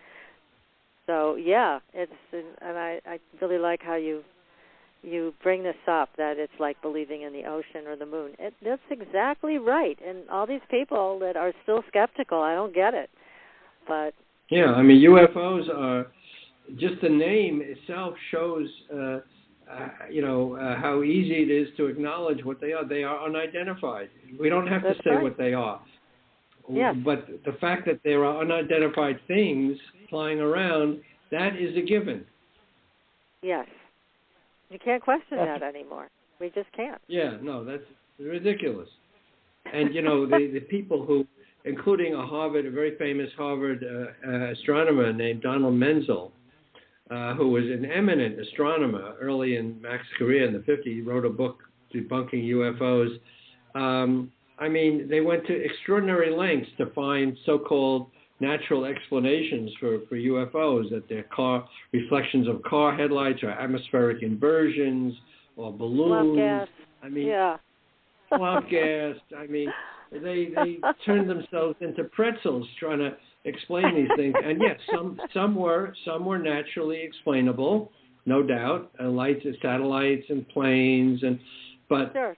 So, yeah, and I really like how you bring this up, that it's like believing in the ocean or the moon. That's exactly right. And all these people that are still skeptical, I don't get it. But yeah, I mean, UFOs are, just the name itself shows, how easy it is to acknowledge what they are. They are unidentified. We don't have to say what they are. Yes. But the fact that there are unidentified things flying around, that is a given. Yes. You can't question that anymore. We just can't. Yeah, no, that's ridiculous. And, the people who, including a very famous Harvard astronomer named Donald Menzel, who was an eminent astronomer early in Mack's career in the 50s. He wrote a book debunking UFOs. I mean, they went to extraordinary lengths to find so-called natural explanations for UFOs, that they're reflections of car headlights, or atmospheric inversions, or balloons. Swamp gas. I mean, yeah. Swamp gas. I mean, they turned themselves into pretzels trying to explain these things. And yes, some were naturally explainable, no doubt. Lights, satellites, and planes, but sure.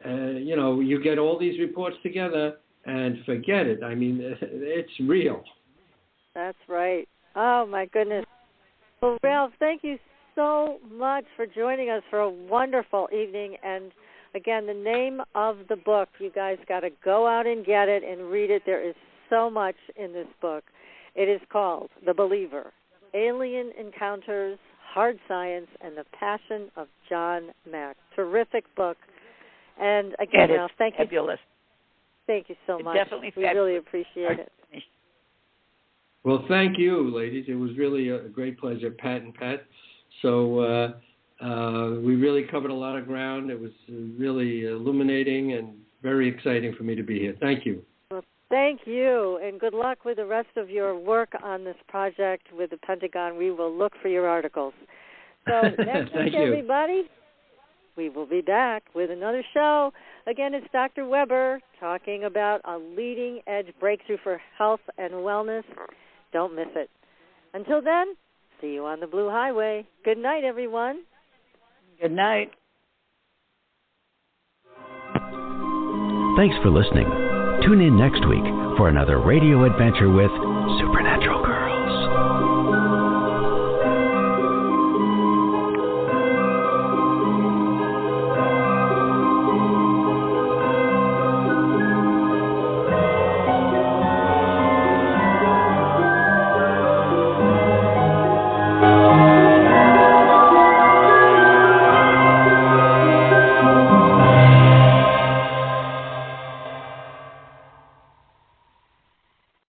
You get all these reports together and forget it. I mean, it's real. That's right. Oh my goodness. Well, Ralph, thank you so much for joining us for a wonderful evening. And again, the name of the book, you guys got to go out and get it and read it. There is so much in this book. It is called The Believer: Alien Encounters, Hard Science, and the Passion of John Mack. Terrific book. And again, Ralph, thank you. Fabulous. Thank you so much. Definitely we really appreciate it. Well, thank you, ladies. It was really a great pleasure, Pat and Pat. So we really covered a lot of ground. It was really illuminating and very exciting for me to be here. Thank you. Well, thank you, and good luck with the rest of your work on this project with the Pentagon. We will look for your articles. So next week, everybody, we will be back with another show. Again, it's Dr. Weber talking about a leading-edge breakthrough for health and wellness. Don't miss it. Until then, see you on the Blue Highway. Good night, everyone. Good night. Thanks for listening. Tune in next week for another radio adventure with Supernatural.